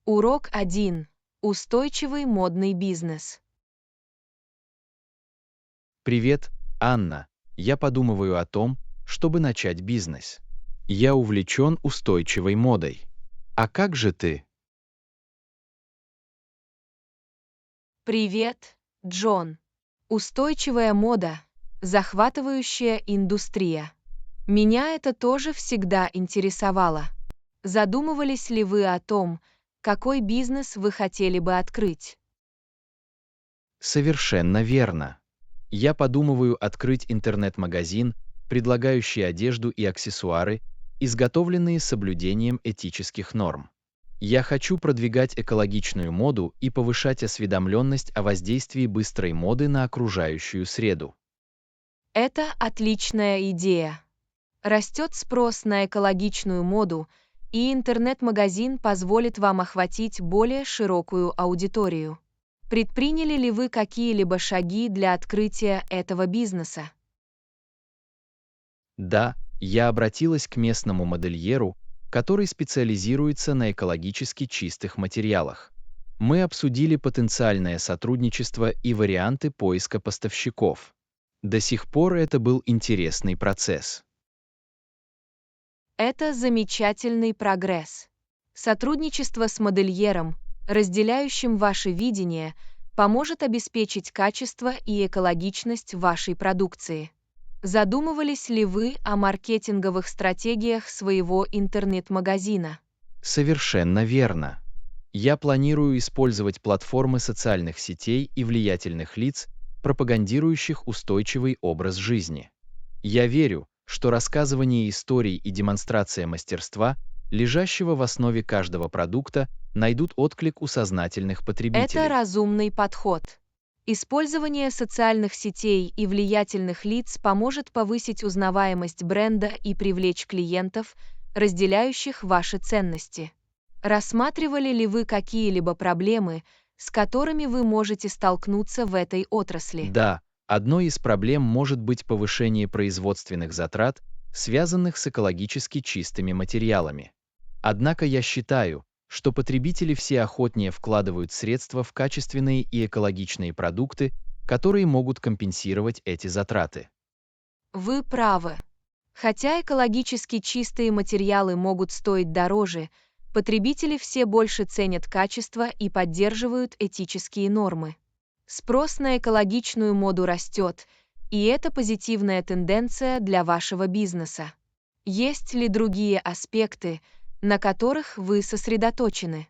Урок 1. Устойчивый модный бизнес. Привет, Анна. Я подумываю о том, чтобы начать бизнес. Я увлечен устойчивой модой. А как же ты? Привет, Джон. Устойчивая мода, захватывающая индустрия. Меня это тоже всегда интересовало. Задумывались ли вы о том, какой бизнес вы хотели бы открыть? Совершенно верно. Я подумываю открыть интернет-магазин, предлагающий одежду и аксессуары, изготовленные с соблюдением этических норм. Я хочу продвигать экологичную моду и повышать осведомленность о воздействии быстрой моды на окружающую среду. Это отличная идея. Растет спрос на экологичную моду, и интернет-магазин позволит вам охватить более широкую аудиторию. Предприняли ли вы какие-либо шаги для открытия этого бизнеса? Да, я обратилась к местному модельеру, который специализируется на экологически чистых материалах. Мы обсудили потенциальное сотрудничество и варианты поиска поставщиков. До сих пор это был интересный процесс. Это замечательный прогресс. Сотрудничество с модельером, разделяющим ваше видение, поможет обеспечить качество и экологичность вашей продукции. Задумывались ли вы о маркетинговых стратегиях своего интернет-магазина? Совершенно верно. Я планирую использовать платформы социальных сетей и влиятельных лиц, пропагандирующих устойчивый образ жизни. Я верю, что рассказывание историй и демонстрация мастерства, лежащего в основе каждого продукта, найдут отклик у сознательных Это потребителей. разумный подход. Использование социальных сетей и влиятельных лиц поможет повысить узнаваемость бренда и привлечь клиентов, разделяющих ваши ценности. Рассматривали ли вы какие-либо проблемы, с которыми вы можете столкнуться в этой отрасли? Да, одной из проблем может быть повышение производственных затрат, связанных с экологически чистыми материалами. Однако я считаю, что потребители все охотнее вкладывают средства в качественные и экологичные продукты, которые могут компенсировать эти затраты. Вы правы. Хотя экологически чистые материалы могут стоить дороже, потребители все больше ценят качество и поддерживают этические нормы. Спрос на экологичную моду растет, и это позитивная тенденция для вашего бизнеса. Есть ли другие аспекты, на которых вы сосредоточены?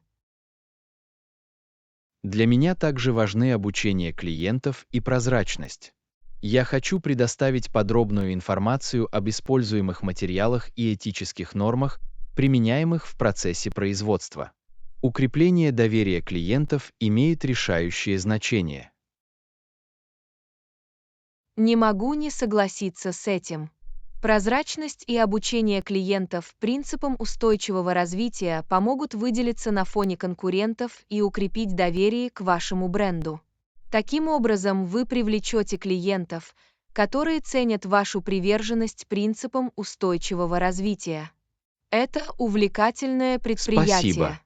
Для меня также важны обучение клиентов и прозрачность. Я хочу предоставить подробную информацию об используемых материалах и этических нормах, применяемых в процессе производства. Укрепление доверия клиентов имеет решающее значение. Не могу не согласиться с этим. Прозрачность и обучение клиентов принципам устойчивого развития помогут выделиться на фоне конкурентов и укрепить доверие к вашему бренду. Таким образом, вы привлечете клиентов, которые ценят вашу приверженность принципам устойчивого развития. Это увлекательное предприятие. Спасибо.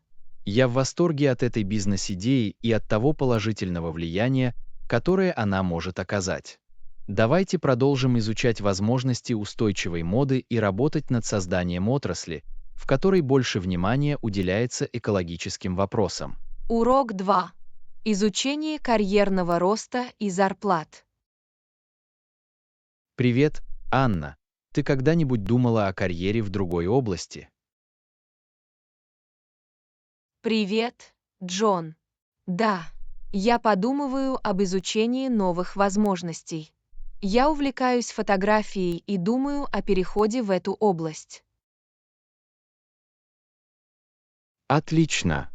Я в восторге от этой бизнес-идеи и от того положительного влияния, которое она может оказать. Давайте продолжим изучать возможности устойчивой моды и работать над созданием отрасли, в которой больше внимания уделяется экологическим вопросам. Урок 2. Изучение карьерного роста и зарплат. Привет, Анна. Ты когда-нибудь думала о карьере в другой области? Привет, Джон. Да, я подумываю об изучении новых возможностей. Я увлекаюсь фотографией и думаю о переходе в эту область. Отлично.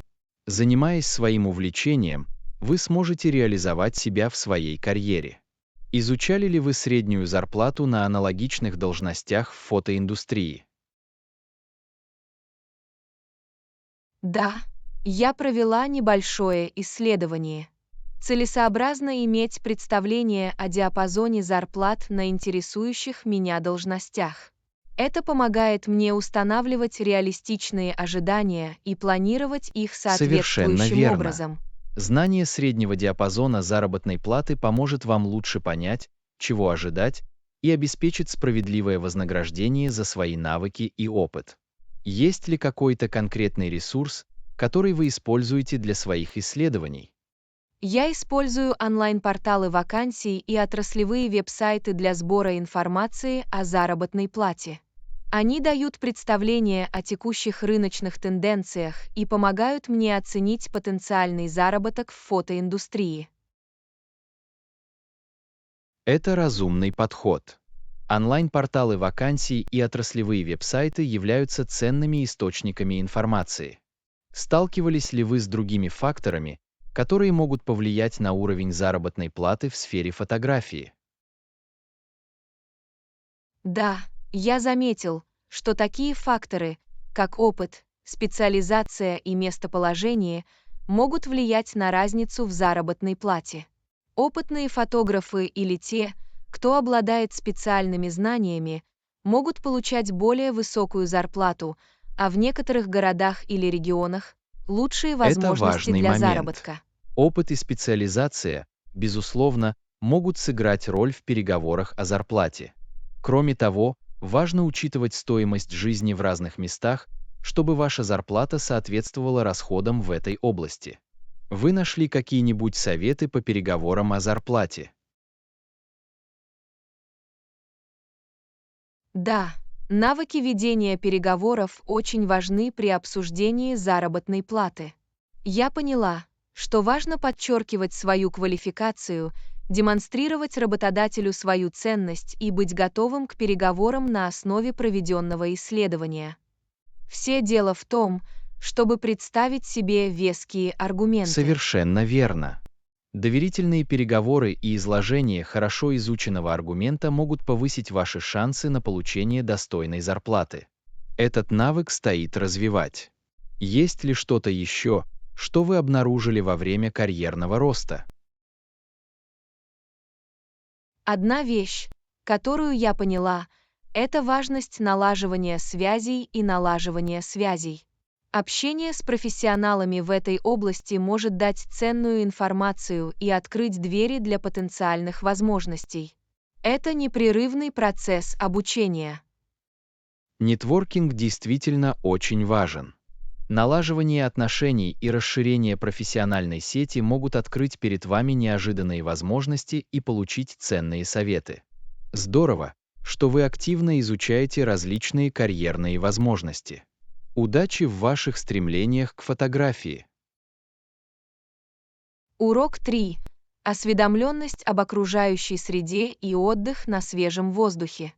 Занимаясь своим увлечением, вы сможете реализовать себя в своей карьере. Изучали ли вы среднюю зарплату на аналогичных должностях в фотоиндустрии? Да, я провела небольшое исследование. Целесообразно иметь представление о диапазоне зарплат на интересующих меня должностях. Это помогает мне устанавливать реалистичные ожидания и планировать их Совершенно соответствующим верно. образом. Знание среднего диапазона заработной платы поможет вам лучше понять, чего ожидать, и обеспечит справедливое вознаграждение за свои навыки и опыт. Есть ли какой-то конкретный ресурс, который вы используете для своих исследований? Я использую онлайн-порталы вакансий и отраслевые веб-сайты для сбора информации о заработной плате. Они дают представление о текущих рыночных тенденциях и помогают мне оценить потенциальный заработок в фотоиндустрии. Это разумный подход. Онлайн-порталы вакансий и отраслевые веб-сайты являются ценными источниками информации. Сталкивались ли вы с другими факторами, которые могут повлиять на уровень заработной платы в сфере фотографии? Да, я заметил, что такие факторы, как опыт, специализация и местоположение, могут влиять на разницу в заработной плате. Опытные фотографы или те, кто обладает специальными знаниями, могут получать более высокую зарплату, а в некоторых городах или регионах лучшие Это возможности важный для момент. заработка. Опыт и специализация, безусловно, могут сыграть роль в переговорах о зарплате. Кроме того, важно учитывать стоимость жизни в разных местах, чтобы ваша зарплата соответствовала расходам в этой области. Вы нашли какие-нибудь советы по переговорам о зарплате? Да, навыки ведения переговоров очень важны при обсуждении заработной платы. Я поняла, что важно подчеркивать свою квалификацию, демонстрировать работодателю свою ценность и быть готовым к переговорам на основе проведенного исследования. Все дело в том, чтобы представить себе веские аргументы. Совершенно верно. Доверительные переговоры и изложение хорошо изученного аргумента могут повысить ваши шансы на получение достойной зарплаты. Этот навык стоит развивать. Есть ли что-то еще, что вы обнаружили во время карьерного роста? Одна вещь, которую я поняла, это важность налаживания связей и налаживания связей. Общение с профессионалами в этой области может дать ценную информацию и открыть двери для потенциальных возможностей. Это непрерывный процесс обучения. Нетворкинг действительно очень важен. Налаживание отношений и расширение профессиональной сети могут открыть перед вами неожиданные возможности и получить ценные советы. Здорово, что вы активно изучаете различные карьерные возможности. Удачи в ваших стремлениях к фотографии. Урок 3. Осведомленность об окружающей среде и отдых на свежем воздухе.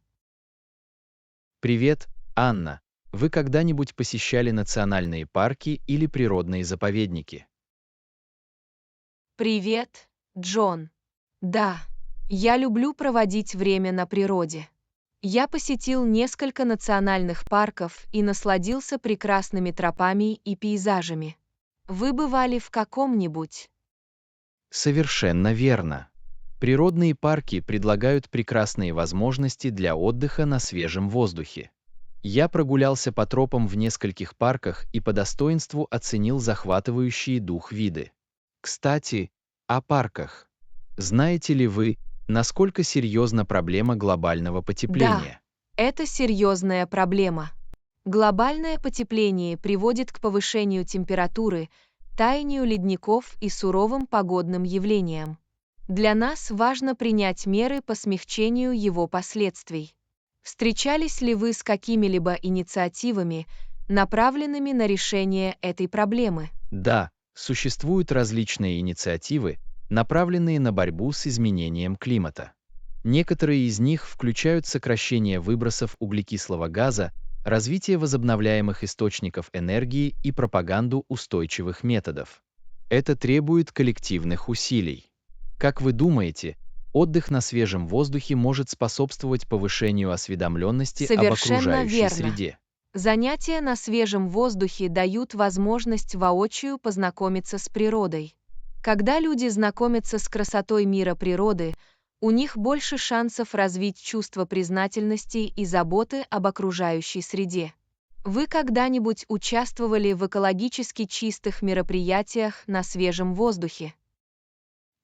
Привет, Анна. Вы когда-нибудь посещали национальные парки или природные заповедники? Привет, Джон. Да, я люблю проводить время на природе. Я посетил несколько национальных парков и насладился прекрасными тропами и пейзажами. Вы бывали в каком-нибудь? Совершенно верно. Природные парки предлагают прекрасные возможности для отдыха на свежем воздухе. Я прогулялся по тропам в нескольких парках и по достоинству оценил захватывающие дух виды. Кстати, о парках. Знаете ли вы, насколько серьезна проблема глобального потепления? Да, это серьезная проблема. Глобальное потепление приводит к повышению температуры, таянию ледников и суровым погодным явлениям. Для нас важно принять меры по смягчению его последствий. Встречались ли вы с какими-либо инициативами, направленными на решение этой проблемы? Да, существуют различные инициативы, направленные на борьбу с изменением климата. Некоторые из них включают сокращение выбросов углекислого газа, развитие возобновляемых источников энергии и пропаганду устойчивых методов. Это требует коллективных усилий. Как вы думаете, отдых на свежем воздухе может способствовать повышению осведомленности об Совершенно окружающей верно. среде? Занятия на свежем воздухе дают возможность воочию познакомиться с природой. Когда люди знакомятся с красотой мира природы, У них больше шансов развить чувство признательности и заботы об окружающей среде. Вы когда-нибудь участвовали в экологически чистых мероприятиях на свежем воздухе?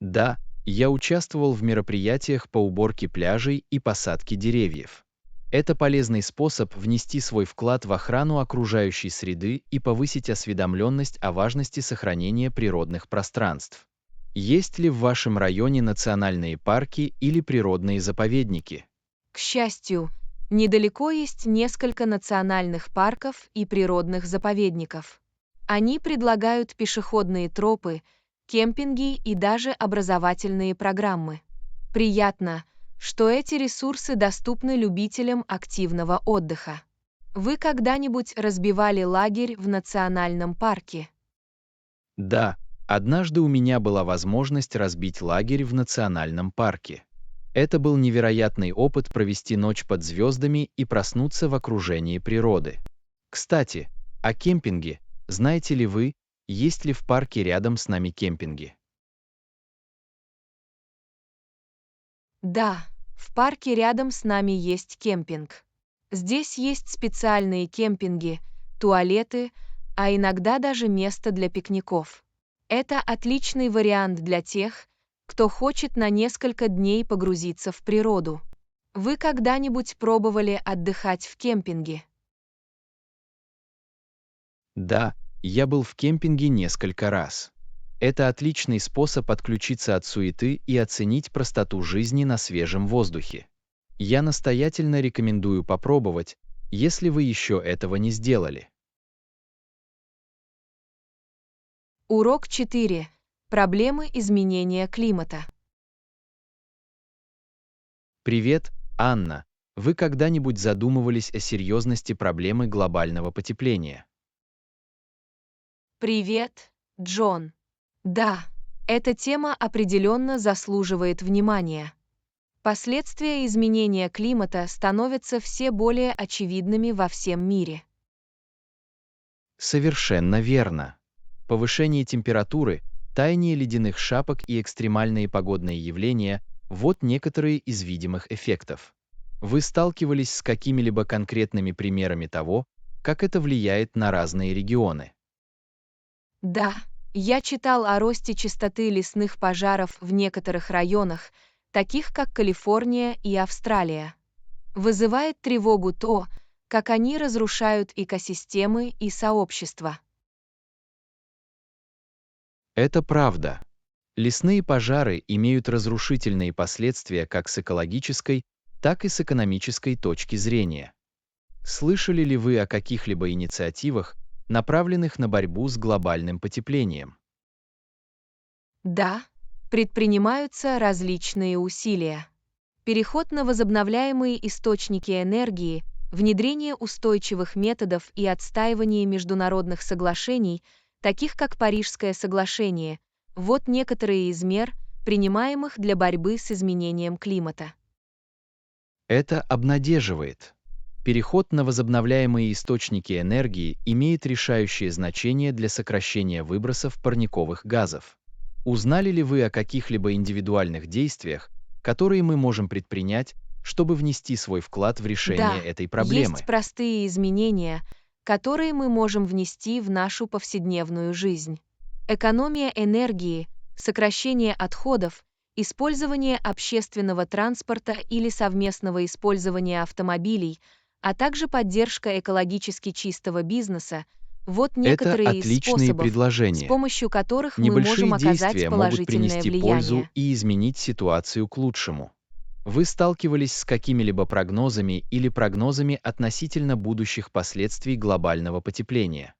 Да, я участвовал в мероприятиях по уборке пляжей и посадке деревьев. Это полезный способ внести свой вклад в охрану окружающей среды и повысить осведомленность о важности сохранения природных пространств. Есть ли в вашем районе национальные парки или природные заповедники? К счастью, недалеко есть несколько национальных парков и природных заповедников. Они предлагают пешеходные тропы, кемпинги и даже образовательные программы. Приятно, что эти ресурсы доступны любителям активного отдыха. Вы когда-нибудь разбивали лагерь в национальном парке? Да, однажды у меня была возможность разбить лагерь в национальном парке. Это был невероятный опыт провести ночь под звездами и проснуться в окружении природы. Кстати, о кемпинге. Знаете ли вы, есть ли в парке рядом с нами кемпинги? Да, в парке рядом с нами есть кемпинг. Здесь есть специальные кемпинги, туалеты, а иногда даже место для пикников. Это отличный вариант для тех, кто хочет на несколько дней погрузиться в природу. Вы когда-нибудь пробовали отдыхать в кемпинге? Да, я был в кемпинге несколько раз. Это отличный способ отключиться от суеты и оценить простоту жизни на свежем воздухе. Я настоятельно рекомендую попробовать, если вы еще этого не сделали. Урок 4. Проблемы изменения климата. Привет, Анна. Вы когда-нибудь задумывались о серьезности проблемы глобального потепления? Привет, Джон. Да, эта тема определенно заслуживает внимания. Последствия изменения климата становятся все более очевидными во всем мире. Совершенно верно. Повышение температуры, таяние ледяных шапок и экстремальные погодные явления – вот некоторые из видимых эффектов. Вы сталкивались с какими-либо конкретными примерами того, как это влияет на разные регионы? Да, я читал о росте частоты лесных пожаров в некоторых районах, таких как Калифорния и Австралия. Вызывает тревогу то, как они разрушают экосистемы и сообщества. Это правда. Лесные пожары имеют разрушительные последствия как с экологической, так и с экономической точки зрения. Слышали ли вы о каких-либо инициативах, направленных на борьбу с глобальным потеплением? Да, предпринимаются различные усилия. Переход на возобновляемые источники энергии, внедрение устойчивых методов и отстаивание международных соглашений, таких как Парижское соглашение, вот некоторые из мер, принимаемых для борьбы с изменением климата. Это обнадеживает. Переход на возобновляемые источники энергии имеет решающее значение для сокращения выбросов парниковых газов. Узнали ли вы о каких-либо индивидуальных действиях, которые мы можем предпринять, чтобы внести свой вклад в решение Да, этой проблемы? есть простые изменения, которые мы можем внести в нашу повседневную жизнь. Экономия энергии, сокращение отходов, использование общественного транспорта или совместного использования автомобилей, а также поддержка экологически чистого бизнеса – вот Это некоторые из отличные способов, с предложения. помощью которых мы Небольшие можем оказать действия могут положительное принести пользу влияние. и изменить ситуацию к лучшему. Вы сталкивались с какими-либо прогнозами или прогнозами относительно будущих последствий глобального потепления?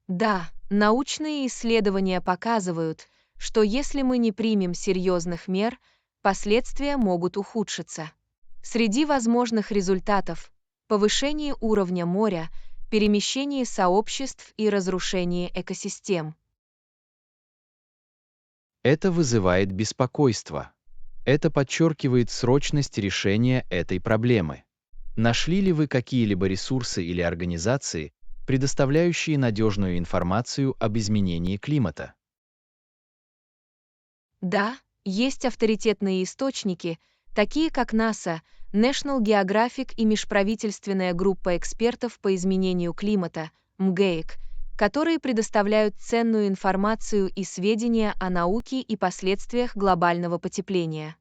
Да, научные исследования показывают, что если мы не примем серьезных мер, последствия могут ухудшиться. Среди возможных результатов – повышение уровня моря, перемещение сообществ и разрушение экосистем. Это вызывает беспокойство. Это подчеркивает срочность решения этой проблемы. Нашли ли вы какие-либо ресурсы или организации, предоставляющие надежную информацию об изменении климата? Да, Есть авторитетные источники, такие как НАСА, National Geographic и межправительственная группа экспертов по изменению климата, МГЭК, которые предоставляют ценную информацию и сведения о науке и последствиях глобального потепления.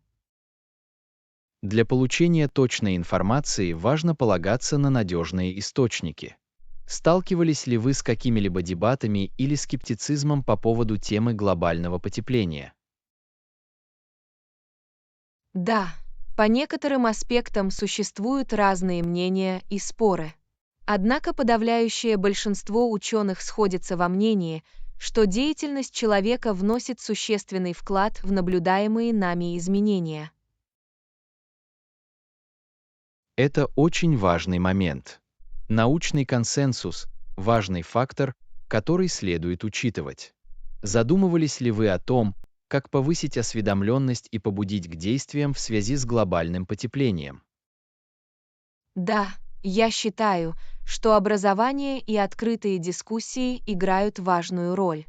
Для получения точной информации важно полагаться на надежные источники. Сталкивались ли вы с какими-либо дебатами или скептицизмом по поводу темы глобального потепления? Да, по некоторым аспектам существуют разные мнения и споры. Однако подавляющее большинство ученых сходится во мнении, что деятельность человека вносит существенный вклад в наблюдаемые нами изменения. Это очень важный момент. Научный консенсус – важный фактор, который следует учитывать. Задумывались ли вы о том, как повысить осведомленность и побудить к действиям в связи с глобальным потеплением? Да, я считаю, что образование и открытые дискуссии играют важную роль.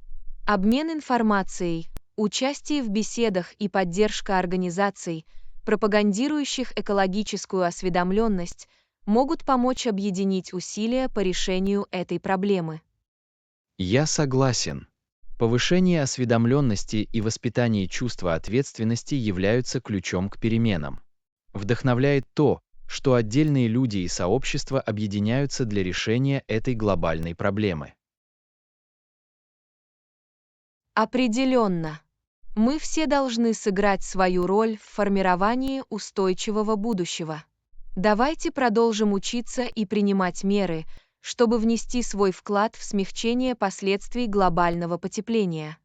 Обмен информацией, участие в беседах и поддержка организаций, пропагандирующих экологическую осведомленность, могут помочь объединить усилия по решению этой проблемы. Я согласен. Повышение осведомленности и воспитание чувства ответственности являются ключом к переменам. Вдохновляет то, что отдельные люди и сообщества объединяются для решения этой глобальной проблемы. Определенно. Мы все должны сыграть свою роль в формировании устойчивого будущего. Давайте продолжим учиться и принимать меры, чтобы внести свой вклад в смягчение последствий глобального потепления.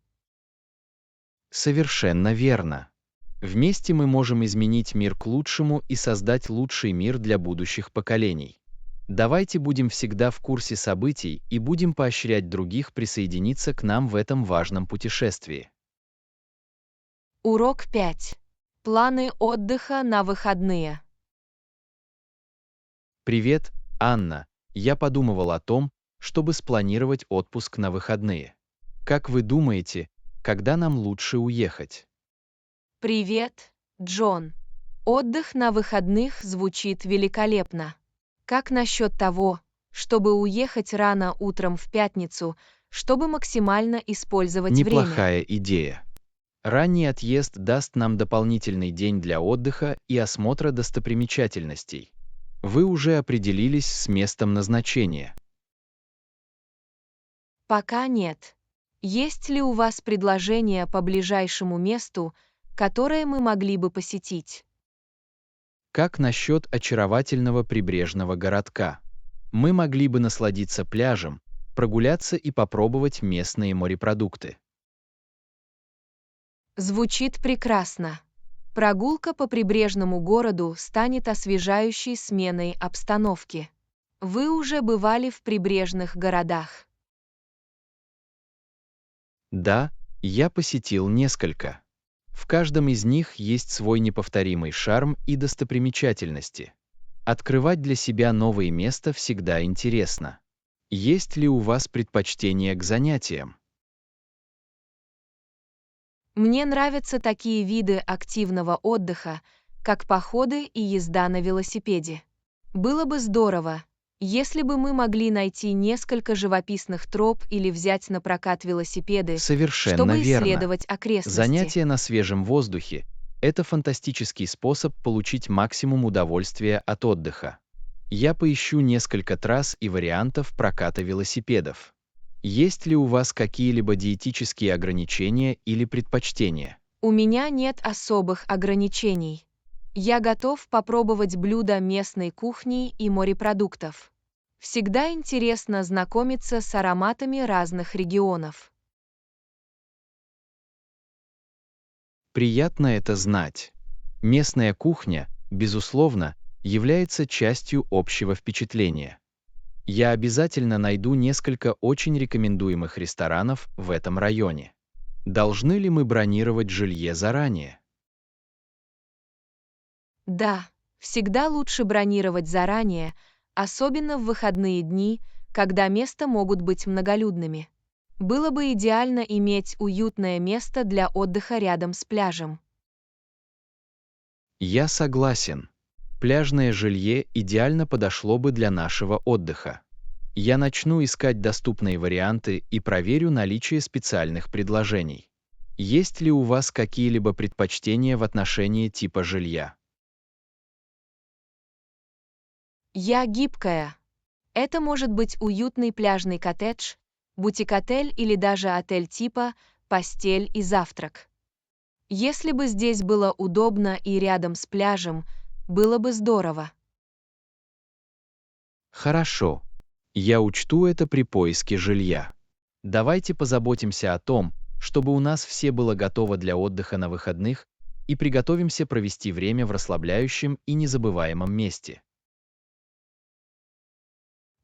Совершенно верно. Вместе мы можем изменить мир к лучшему и создать лучший мир для будущих поколений. Давайте будем всегда в курсе событий и будем поощрять других присоединиться к нам в этом важном путешествии. Урок 5. Планы отдыха на выходные. Привет, Анна. Я подумывал о том, чтобы спланировать отпуск на выходные. Как вы думаете, когда нам лучше уехать? Привет, Джон. Отдых на выходных звучит великолепно. Как насчет того, чтобы уехать рано утром в пятницу, чтобы максимально использовать время? Неплохая идея. Ранний отъезд даст нам дополнительный день для отдыха и осмотра достопримечательностей. Вы уже определились с местом назначения? Пока нет. Есть ли у вас предложения по ближайшему месту, которое мы могли бы посетить? Как насчет очаровательного прибрежного городка? Мы могли бы насладиться пляжем, прогуляться и попробовать местные морепродукты. Звучит прекрасно. Прогулка по прибрежному городу станет освежающей сменой обстановки. Вы уже бывали в прибрежных городах? Да, я посетил несколько. В каждом из них есть свой неповторимый шарм и достопримечательности. Открывать для себя новые места всегда интересно. Есть ли у вас предпочтение к занятиям? Мне нравятся такие виды активного отдыха, как походы и езда на велосипеде. Было бы здорово, если бы мы могли найти несколько живописных троп или взять на прокат велосипеды, Совершенно чтобы верно. исследовать окрестности. Занятия на свежем воздухе – это фантастический способ получить максимум удовольствия от отдыха. Я поищу несколько трасс и вариантов проката велосипедов. Есть ли у вас какие-либо диетические ограничения или предпочтения? У меня нет особых ограничений. Я готов попробовать блюда местной кухни и морепродуктов. Всегда интересно знакомиться с ароматами разных регионов. Приятно это знать. Местная кухня, безусловно, является частью общего впечатления. Я обязательно найду несколько очень рекомендуемых ресторанов в этом районе. Должны ли мы бронировать жилье заранее? Да, всегда лучше бронировать заранее, особенно в выходные дни, когда места могут быть многолюдными. Было бы идеально иметь уютное место для отдыха рядом с пляжем. Я согласен. Пляжное жилье идеально подошло бы для нашего отдыха. Я начну искать доступные варианты и проверю наличие специальных предложений. Есть ли у вас какие-либо предпочтения в отношении типа жилья? Я гибкая. Это может быть уютный пляжный коттедж, бутик-отель или даже отель типа «постель и завтрак». Если бы здесь было удобно и рядом с пляжем, было бы здорово. Хорошо. Я учту это при поиске жилья. Давайте позаботимся о том, чтобы у нас все было готово для отдыха на выходных, и приготовимся провести время в расслабляющем и незабываемом месте.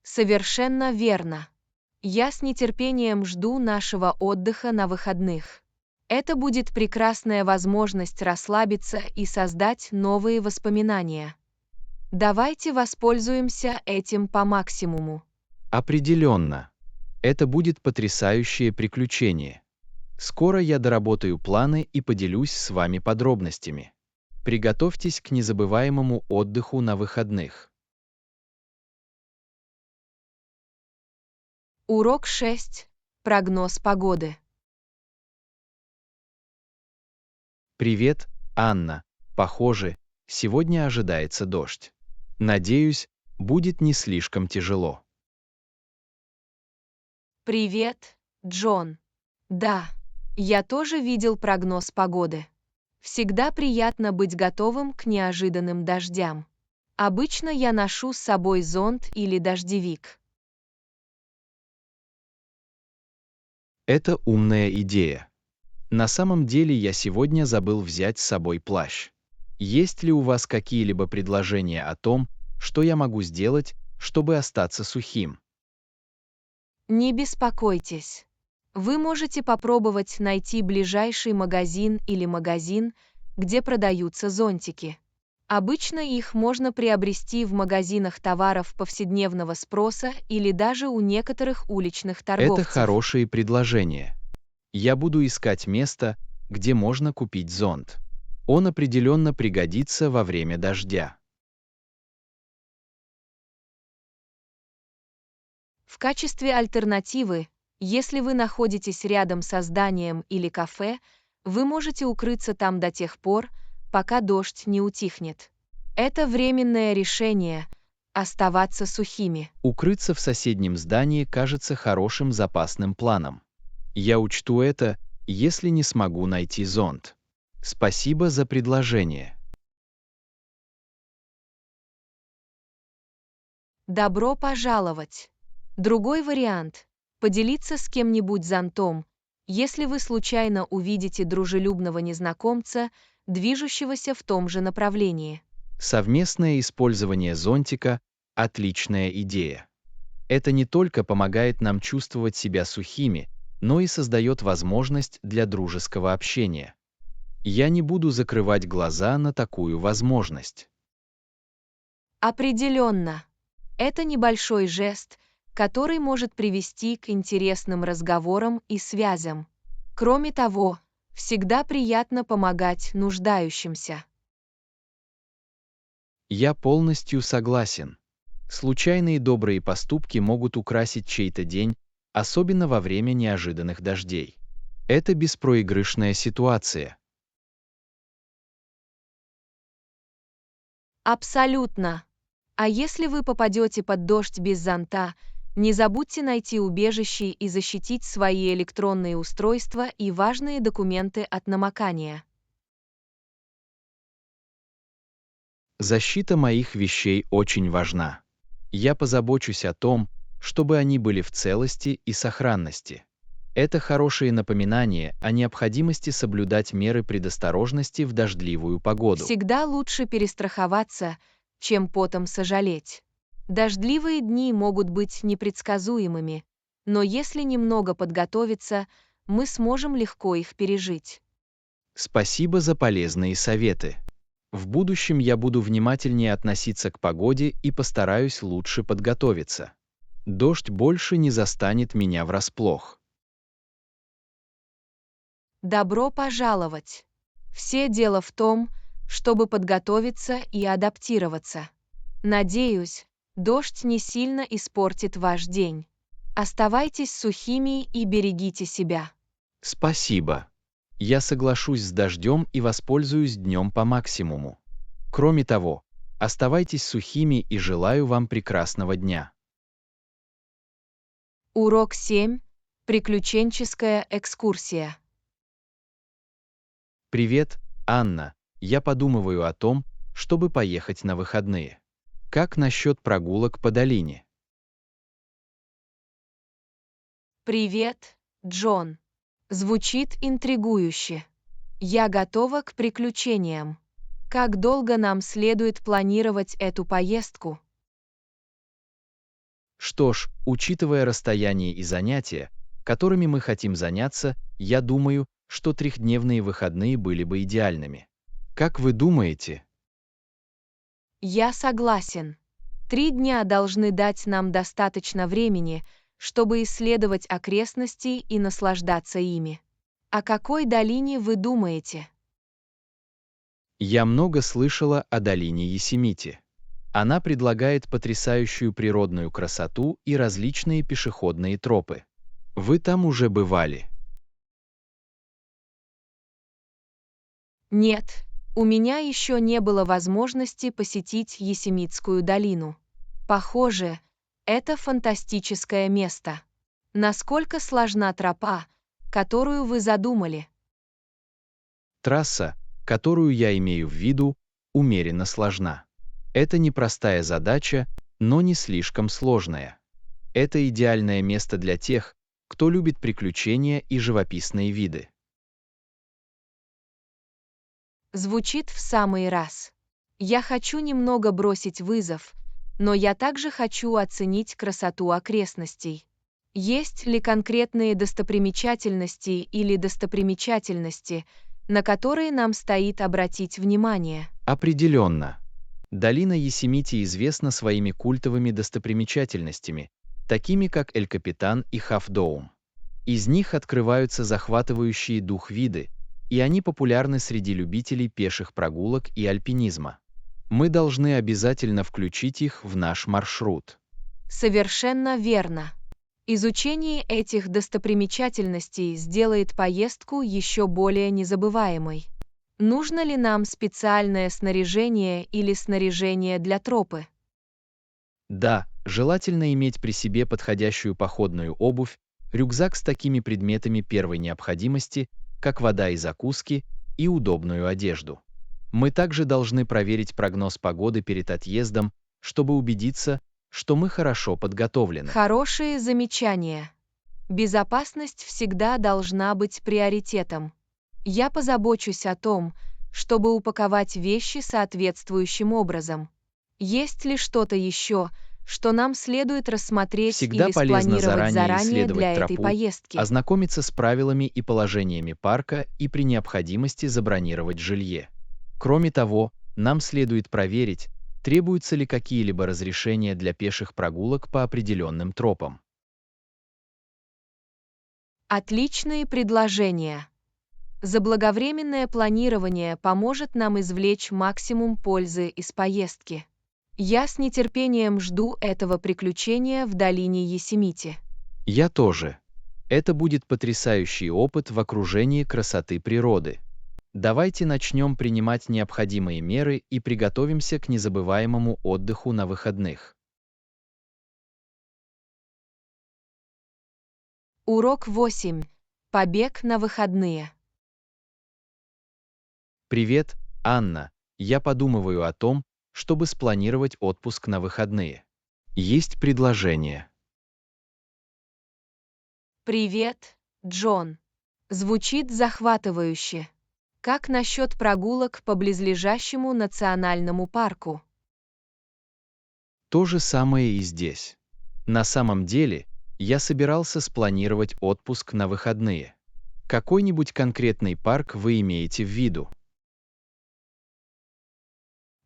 Совершенно верно. Я с нетерпением жду нашего отдыха на выходных. Это будет прекрасная возможность расслабиться и создать новые воспоминания. Давайте воспользуемся этим по максимуму. Определенно. Это будет потрясающее приключение. Скоро я доработаю планы и поделюсь с вами подробностями. Приготовьтесь к незабываемому отдыху на выходных. Урок 6. Прогноз погоды. Привет, Анна. Похоже, сегодня ожидается дождь. Надеюсь, будет не слишком тяжело. Привет, Джон. Да, я тоже видел прогноз погоды. Всегда приятно быть готовым к неожиданным дождям. Обычно я ношу с собой зонт или дождевик. Это умная идея. На самом деле я сегодня забыл взять с собой плащ. Есть ли у вас какие-либо предложения о том, что я могу сделать, чтобы остаться сухим? Не беспокойтесь. Вы можете попробовать найти ближайший магазин или магазин, где продаются зонтики. Обычно их можно приобрести в магазинах товаров повседневного спроса или даже у некоторых уличных торговцев. Это хорошие предложения. Я буду искать место, где можно купить зонт. Он определенно пригодится во время дождя. В качестве альтернативы, если вы находитесь рядом со зданием или кафе, вы можете укрыться там до тех пор, пока дождь не утихнет. Это временное решение – оставаться сухими. Укрыться в соседнем здании кажется хорошим запасным планом. Я учту это, если не смогу найти зонт. Спасибо за предложение. Добро пожаловать! Другой вариант – поделиться с кем-нибудь зонтом, если вы случайно увидите дружелюбного незнакомца, движущегося в том же направлении. Совместное использование зонтика – отличная идея. Это не только помогает нам чувствовать себя сухими, но и создает возможность для дружеского общения. Я не буду закрывать глаза на такую возможность. Определенно. Это небольшой жест, который может привести к интересным разговорам и связям. Кроме того, всегда приятно помогать нуждающимся. Я полностью согласен. Случайные добрые поступки могут украсить чей-то день, особенно во время неожиданных дождей. Это беспроигрышная ситуация. Абсолютно. А если вы попадете под дождь без зонта, не забудьте найти убежище и защитить свои электронные устройства и важные документы от намокания. Защита моих вещей очень важна. Я позабочусь о том, чтобы они были в целости и сохранности. Это хорошее напоминание о необходимости соблюдать меры предосторожности в дождливую погоду. Всегда лучше перестраховаться, чем потом сожалеть. Дождливые дни могут быть непредсказуемыми, но если немного подготовиться, мы сможем легко их пережить. Спасибо за полезные советы. В будущем я буду внимательнее относиться к погоде и постараюсь лучше подготовиться. Дождь больше не застанет меня врасплох. Добро пожаловать! Все дело в том, чтобы подготовиться и адаптироваться. Надеюсь, дождь не сильно испортит ваш день. Оставайтесь сухими и берегите себя. Спасибо. Я соглашусь с дождем и воспользуюсь днем по максимуму. Кроме того, оставайтесь сухими и желаю вам прекрасного дня. Урок 7. Приключенческая экскурсия. Привет, Анна. Я подумываю о том, чтобы поехать на выходные. Как насчет прогулок по долине? Привет, Джон. Звучит интригующе. Я готова к приключениям. Как долго нам следует планировать эту поездку? Что ж, учитывая расстояние и занятия, которыми мы хотим заняться, я думаю, что трехдневные выходные были бы идеальными. Как вы думаете? Я согласен. 3 дня должны дать нам достаточно времени, чтобы исследовать окрестности и наслаждаться ими. О какой долине вы думаете? Я много слышала о долине Йосемити. Она предлагает потрясающую природную красоту и различные пешеходные тропы. Вы там уже бывали? Нет, у меня еще не было возможности посетить Йосемитскую долину. Похоже, это фантастическое место. Насколько сложна тропа, которую вы задумали? Трасса, которую я имею в виду, умеренно сложна. Это непростая задача, но не слишком сложная. Это идеальное место для тех, кто любит приключения и живописные виды. Звучит в самый раз. Я хочу немного бросить вызов, но я также хочу оценить красоту окрестностей. Есть ли конкретные достопримечательности или достопримечательности, на которые нам стоит обратить внимание? Определенно. Долина Йосемити известна своими культовыми достопримечательностями, такими как Эль-Капитан и Хаф-Доум. Из них открываются захватывающие дух виды, и они популярны среди любителей пеших прогулок и альпинизма. Мы должны обязательно включить их в наш маршрут. Совершенно верно. Изучение этих достопримечательностей сделает поездку еще более незабываемой. Нужно ли нам специальное снаряжение или снаряжение для тропы? Да, желательно иметь при себе подходящую походную обувь, рюкзак с такими предметами первой необходимости, как вода и закуски, и удобную одежду. Мы также должны проверить прогноз погоды перед отъездом, чтобы убедиться, что мы хорошо подготовлены. Хорошие замечания. Безопасность всегда должна быть приоритетом. Я позабочусь о том, чтобы упаковать вещи соответствующим образом. Есть ли что-то еще, что нам следует рассмотреть Всегда или полезно спланировать заранее заранее исследовать для этой тропу, поездки? ознакомиться с правилами и положениями парка и при необходимости забронировать жилье. Кроме того, нам следует проверить, требуются ли какие-либо разрешения для пеших прогулок по определенным тропам. Отличные предложения. Заблаговременное планирование поможет нам извлечь максимум пользы из поездки. Я с нетерпением жду этого приключения в долине Йосемити. Я тоже. Это будет потрясающий опыт в окружении красоты природы. Давайте начнем принимать необходимые меры и приготовимся к незабываемому отдыху на выходных. Урок 8. Побег на выходные. Привет, Анна. Я подумываю о том, чтобы спланировать отпуск на выходные. Есть предложение. Привет, Джон. Звучит захватывающе. Как насчет прогулок по близлежащему национальному парку? То же самое и здесь. На самом деле, я собирался спланировать отпуск на выходные. Какой-нибудь конкретный парк вы имеете в виду?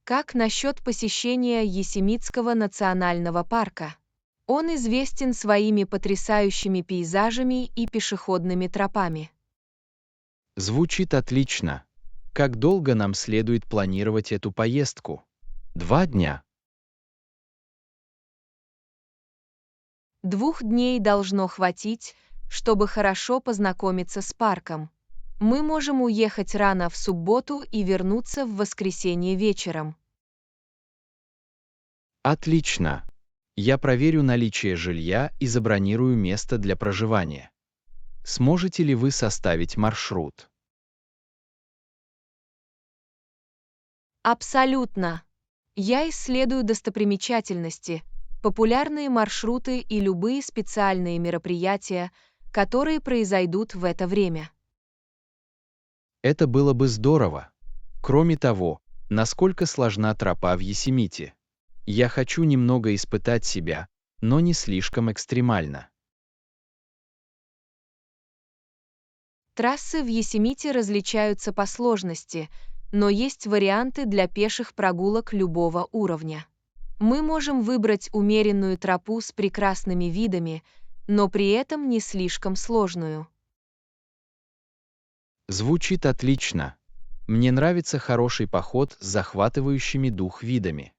Как насчет посещения Йосемитского национального парка? Он известен своими потрясающими пейзажами и пешеходными тропами. Звучит отлично. Как долго нам следует планировать эту поездку? 2 дня. 2 дней должно хватить, чтобы хорошо познакомиться с парком. Мы можем уехать рано в субботу и вернуться в воскресенье вечером. Отлично. Я проверю наличие жилья и забронирую место для проживания. Сможете ли вы составить маршрут? Абсолютно. Я исследую достопримечательности, популярные маршруты и любые специальные мероприятия, которые произойдут в это время. Это было бы здорово. Кроме того, насколько сложна тропа в Йосемите. Я хочу немного испытать себя, но не слишком экстремально. Трассы в Йосемите различаются по сложности, но есть варианты для пеших прогулок любого уровня. Мы можем выбрать умеренную тропу с прекрасными видами, но при этом не слишком сложную. Звучит отлично. Мне нравится хороший поход с захватывающими дух видами.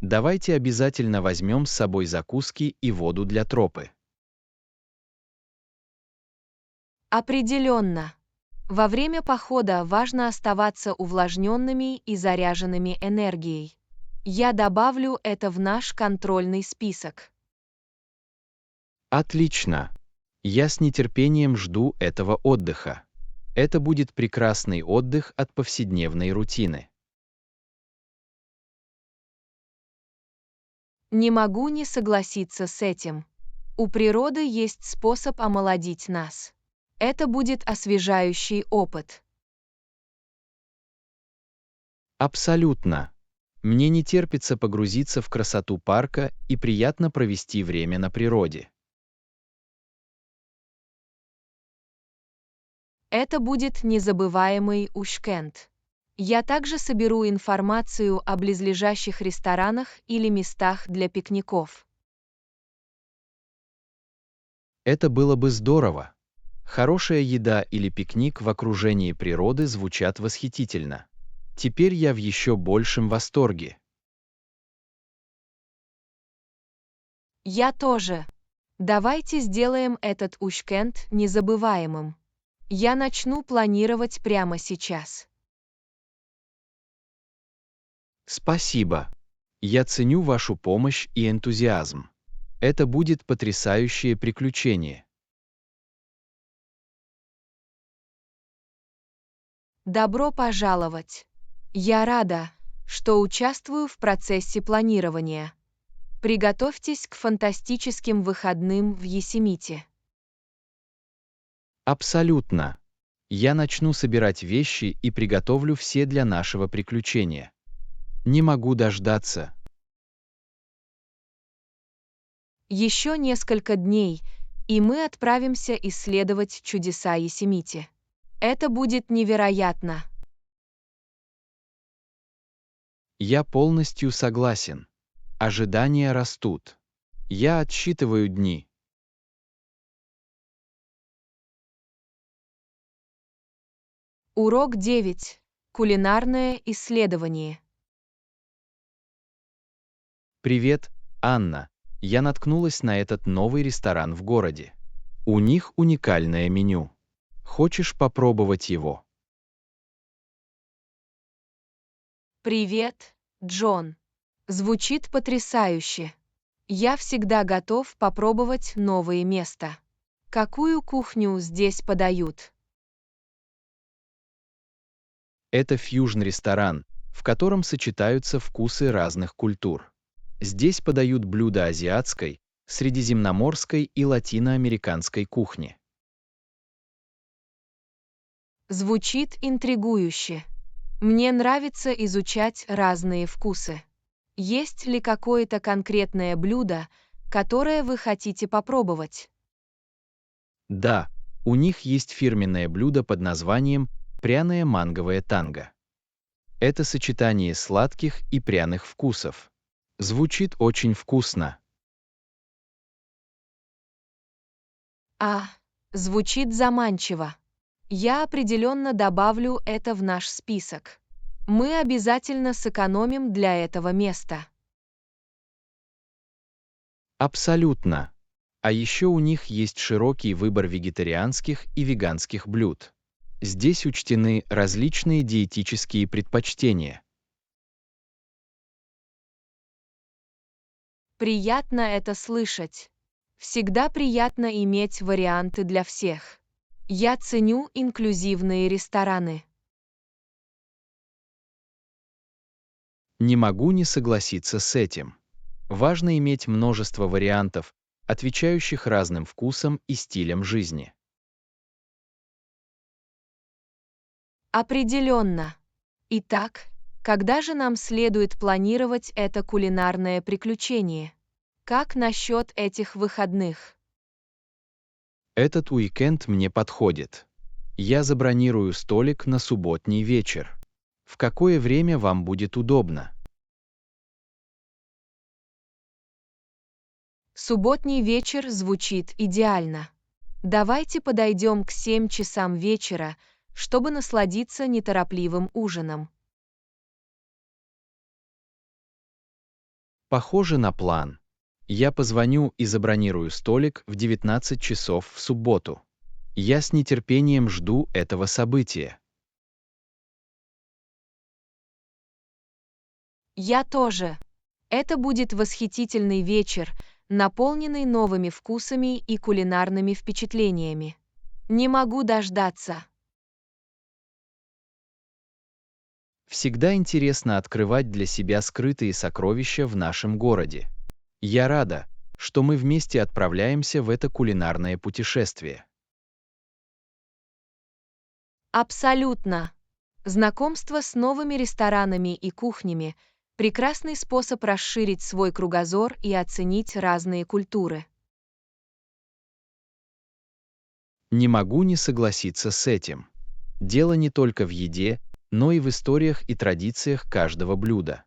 Давайте обязательно возьмем с собой закуски и воду для тропы. Определенно. Во время похода важно оставаться увлажненными и заряженными энергией. Я добавлю это в наш контрольный список. Отлично. Я с нетерпением жду этого отдыха. Это будет прекрасный отдых от повседневной рутины. Не могу не согласиться с этим. У природы есть способ омолодить нас. Это будет освежающий опыт. Абсолютно. Мне не терпится погрузиться в красоту парка и приятно провести время на природе. Это будет незабываемый уикенд. Я также соберу информацию о близлежащих ресторанах или местах для пикников. Это было бы здорово. Хорошая еда или пикник в окружении природы звучат восхитительно. Теперь я в еще большем восторге. Я тоже. Давайте сделаем этот уикенд незабываемым. Я начну планировать прямо сейчас. Спасибо. Я ценю вашу помощь и энтузиазм. Это будет потрясающее приключение. Добро пожаловать. Я рада, что участвую в процессе планирования. Приготовьтесь к фантастическим выходным в Йосемите. Абсолютно. Я начну собирать вещи и приготовлю все для нашего приключения. Не могу дождаться. Еще несколько дней, и мы отправимся исследовать чудеса Йосемите. Это будет невероятно. Я полностью согласен. Ожидания растут. Я отсчитываю дни. Урок 9. Кулинарное исследование. Привет, Анна. Я наткнулась на этот новый ресторан в городе. У них уникальное меню. Хочешь попробовать его? Привет, Джон. Звучит потрясающе. Я всегда готов попробовать новые места. Какую кухню здесь подают? Это фьюжн-ресторан, в котором сочетаются вкусы разных культур. Здесь подают блюда азиатской, средиземноморской и латиноамериканской кухни. Звучит интригующе. Мне нравится изучать разные вкусы. Есть ли какое-то конкретное блюдо, которое вы хотите попробовать? Да, у них есть фирменное блюдо под названием «пряное манговое танго». Это сочетание сладких и пряных вкусов. Звучит очень вкусно. Звучит заманчиво. Я определенно добавлю это в наш список. Мы обязательно сэкономим для этого места. Абсолютно. А еще у них есть широкий выбор вегетарианских и веганских блюд. Здесь учтены различные диетические предпочтения. Приятно это слышать. Всегда приятно иметь варианты для всех. Я ценю инклюзивные рестораны. Не могу не согласиться с этим. Важно иметь множество вариантов, отвечающих разным вкусам и стилям жизни. Определенно. Итак, когда же нам следует планировать это кулинарное приключение? Как насчет этих выходных? Этот уикенд мне подходит. Я забронирую столик на субботний вечер. В какое время вам будет удобно? Субботний вечер звучит идеально. Давайте подойдем к 7 часам вечера, чтобы насладиться неторопливым ужином. Похоже на план. Я позвоню и забронирую столик в 19 часов в субботу. Я с нетерпением жду этого события. Я тоже. Это будет восхитительный вечер, наполненный новыми вкусами и кулинарными впечатлениями. Не могу дождаться. Всегда интересно открывать для себя скрытые сокровища в нашем городе. Я рада, что мы вместе отправляемся в это кулинарное путешествие. Абсолютно. Знакомство с новыми ресторанами и кухнями – прекрасный способ расширить свой кругозор и оценить разные культуры. Не могу не согласиться с этим. Дело не только в еде, но и в историях и традициях каждого блюда.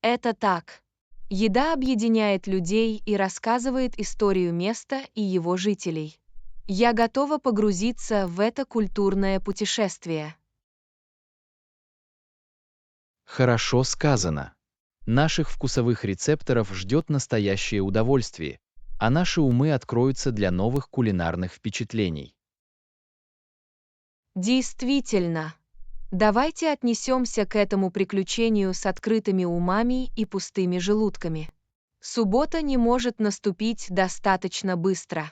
Это так. Еда объединяет людей и рассказывает историю места и его жителей. Я готова погрузиться в это культурное путешествие. Хорошо сказано. Наших вкусовых рецепторов ждет настоящее удовольствие, а наши умы откроются для новых кулинарных впечатлений. Действительно. Давайте отнесемся к этому приключению с открытыми умами и пустыми желудками. Суббота не может наступить достаточно быстро.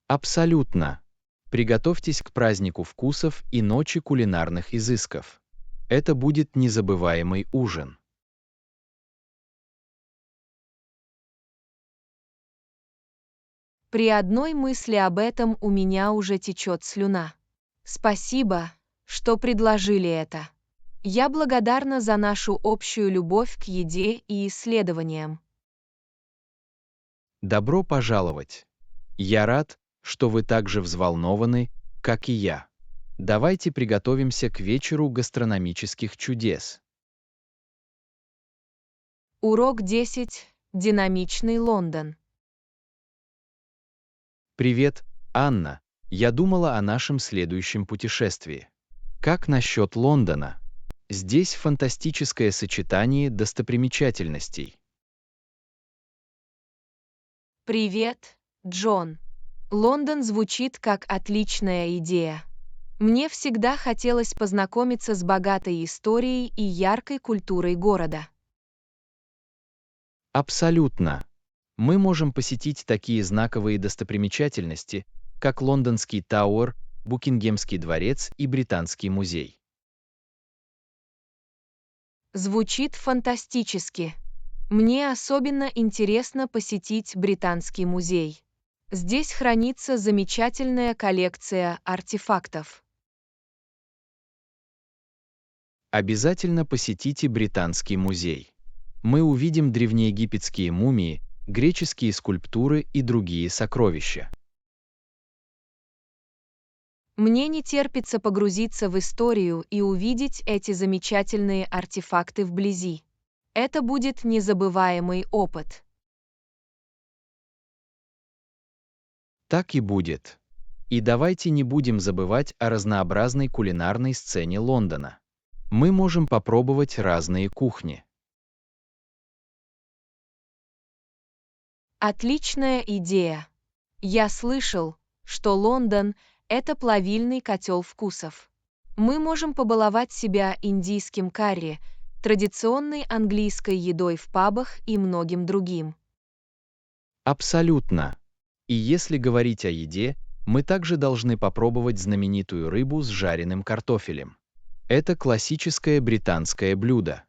Абсолютно. Приготовьтесь к празднику вкусов и ночи кулинарных изысков. Это будет незабываемый ужин. При одной мысли об этом у меня уже течет слюна. Спасибо, что предложили это. Я благодарна за нашу общую любовь к еде и исследованиям. Добро пожаловать. Я рад, что вы так же взволнованы, как и я. Давайте приготовимся к вечеру гастрономических чудес. Урок 10. Динамичный Лондон. Привет, Анна. Я думала о нашем следующем путешествии. Как насчет Лондона? Здесь фантастическое сочетание достопримечательностей. Привет, Джон. Лондон звучит как отличная идея. Мне всегда хотелось познакомиться с богатой историей и яркой культурой города. Абсолютно. Мы можем посетить такие знаковые достопримечательности, как Лондонский Тауэр, Букингемский дворец и Британский музей. Звучит фантастически. Мне особенно интересно посетить Британский музей. Здесь хранится замечательная коллекция артефактов. Обязательно посетите Британский музей. Мы увидим древнеегипетские мумии, греческие скульптуры и другие сокровища. Мне не терпится погрузиться в историю и увидеть эти замечательные артефакты вблизи. Это будет незабываемый опыт. Так и будет. И давайте не будем забывать о разнообразной кулинарной сцене Лондона. Мы можем попробовать разные кухни. Отличная идея. Я слышал, что Лондон – это плавильный котел вкусов. Мы можем побаловать себя индийским карри, традиционной английской едой в пабах и многим другим. Абсолютно. И если говорить о еде, мы также должны попробовать знаменитую рыбу с жареным картофелем. Это классическое британское блюдо.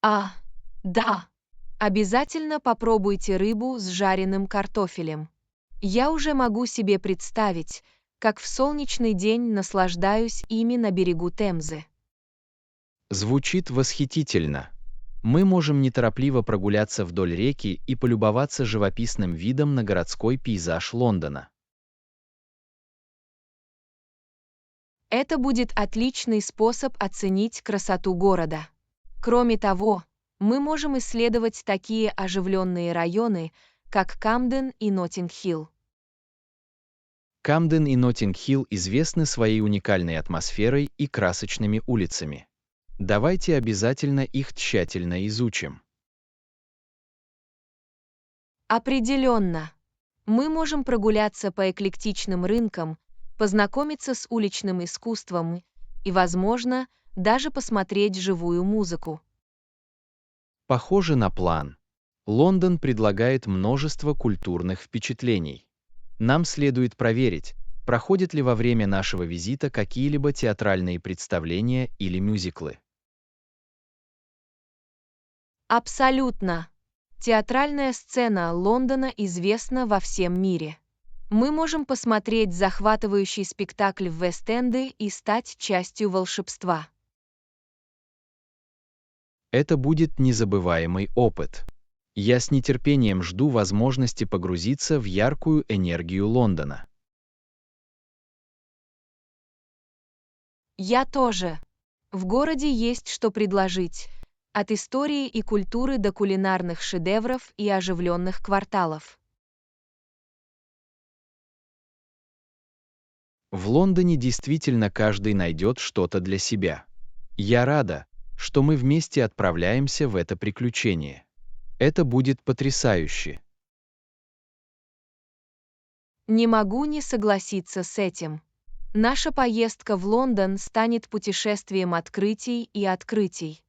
Да. Обязательно попробуйте рыбу с жареным картофелем. Я уже могу себе представить, как в солнечный день наслаждаюсь ими на берегу Темзы. Звучит восхитительно. Мы можем неторопливо прогуляться вдоль реки и полюбоваться живописным видом на городской пейзаж Лондона. Это будет отличный способ оценить красоту города. Кроме того, мы можем исследовать такие оживленные районы, как Камден и Ноттинг-Хилл. Камден и Ноттинг-Хилл известны своей уникальной атмосферой и красочными улицами. Давайте обязательно их тщательно изучим. Определенно. Мы можем прогуляться по эклектичным рынкам, познакомиться с уличным искусством и, возможно, даже посмотреть живую музыку. Похоже на план. Лондон предлагает множество культурных впечатлений. Нам следует проверить, проходят ли во время нашего визита какие-либо театральные представления или мюзиклы. Абсолютно. Театральная сцена Лондона известна во всем мире. Мы можем посмотреть захватывающий спектакль в Вест-Энде и стать частью волшебства. Это будет незабываемый опыт. Я с нетерпением жду возможности погрузиться в яркую энергию Лондона. Я тоже. В городе есть что предложить. От истории и культуры до кулинарных шедевров и оживленных кварталов. В Лондоне действительно каждый найдет что-то для себя. Я рада, что мы вместе отправляемся в это приключение. Это будет потрясающе. Не могу не согласиться с этим. Наша поездка в Лондон станет путешествием открытий и открытий.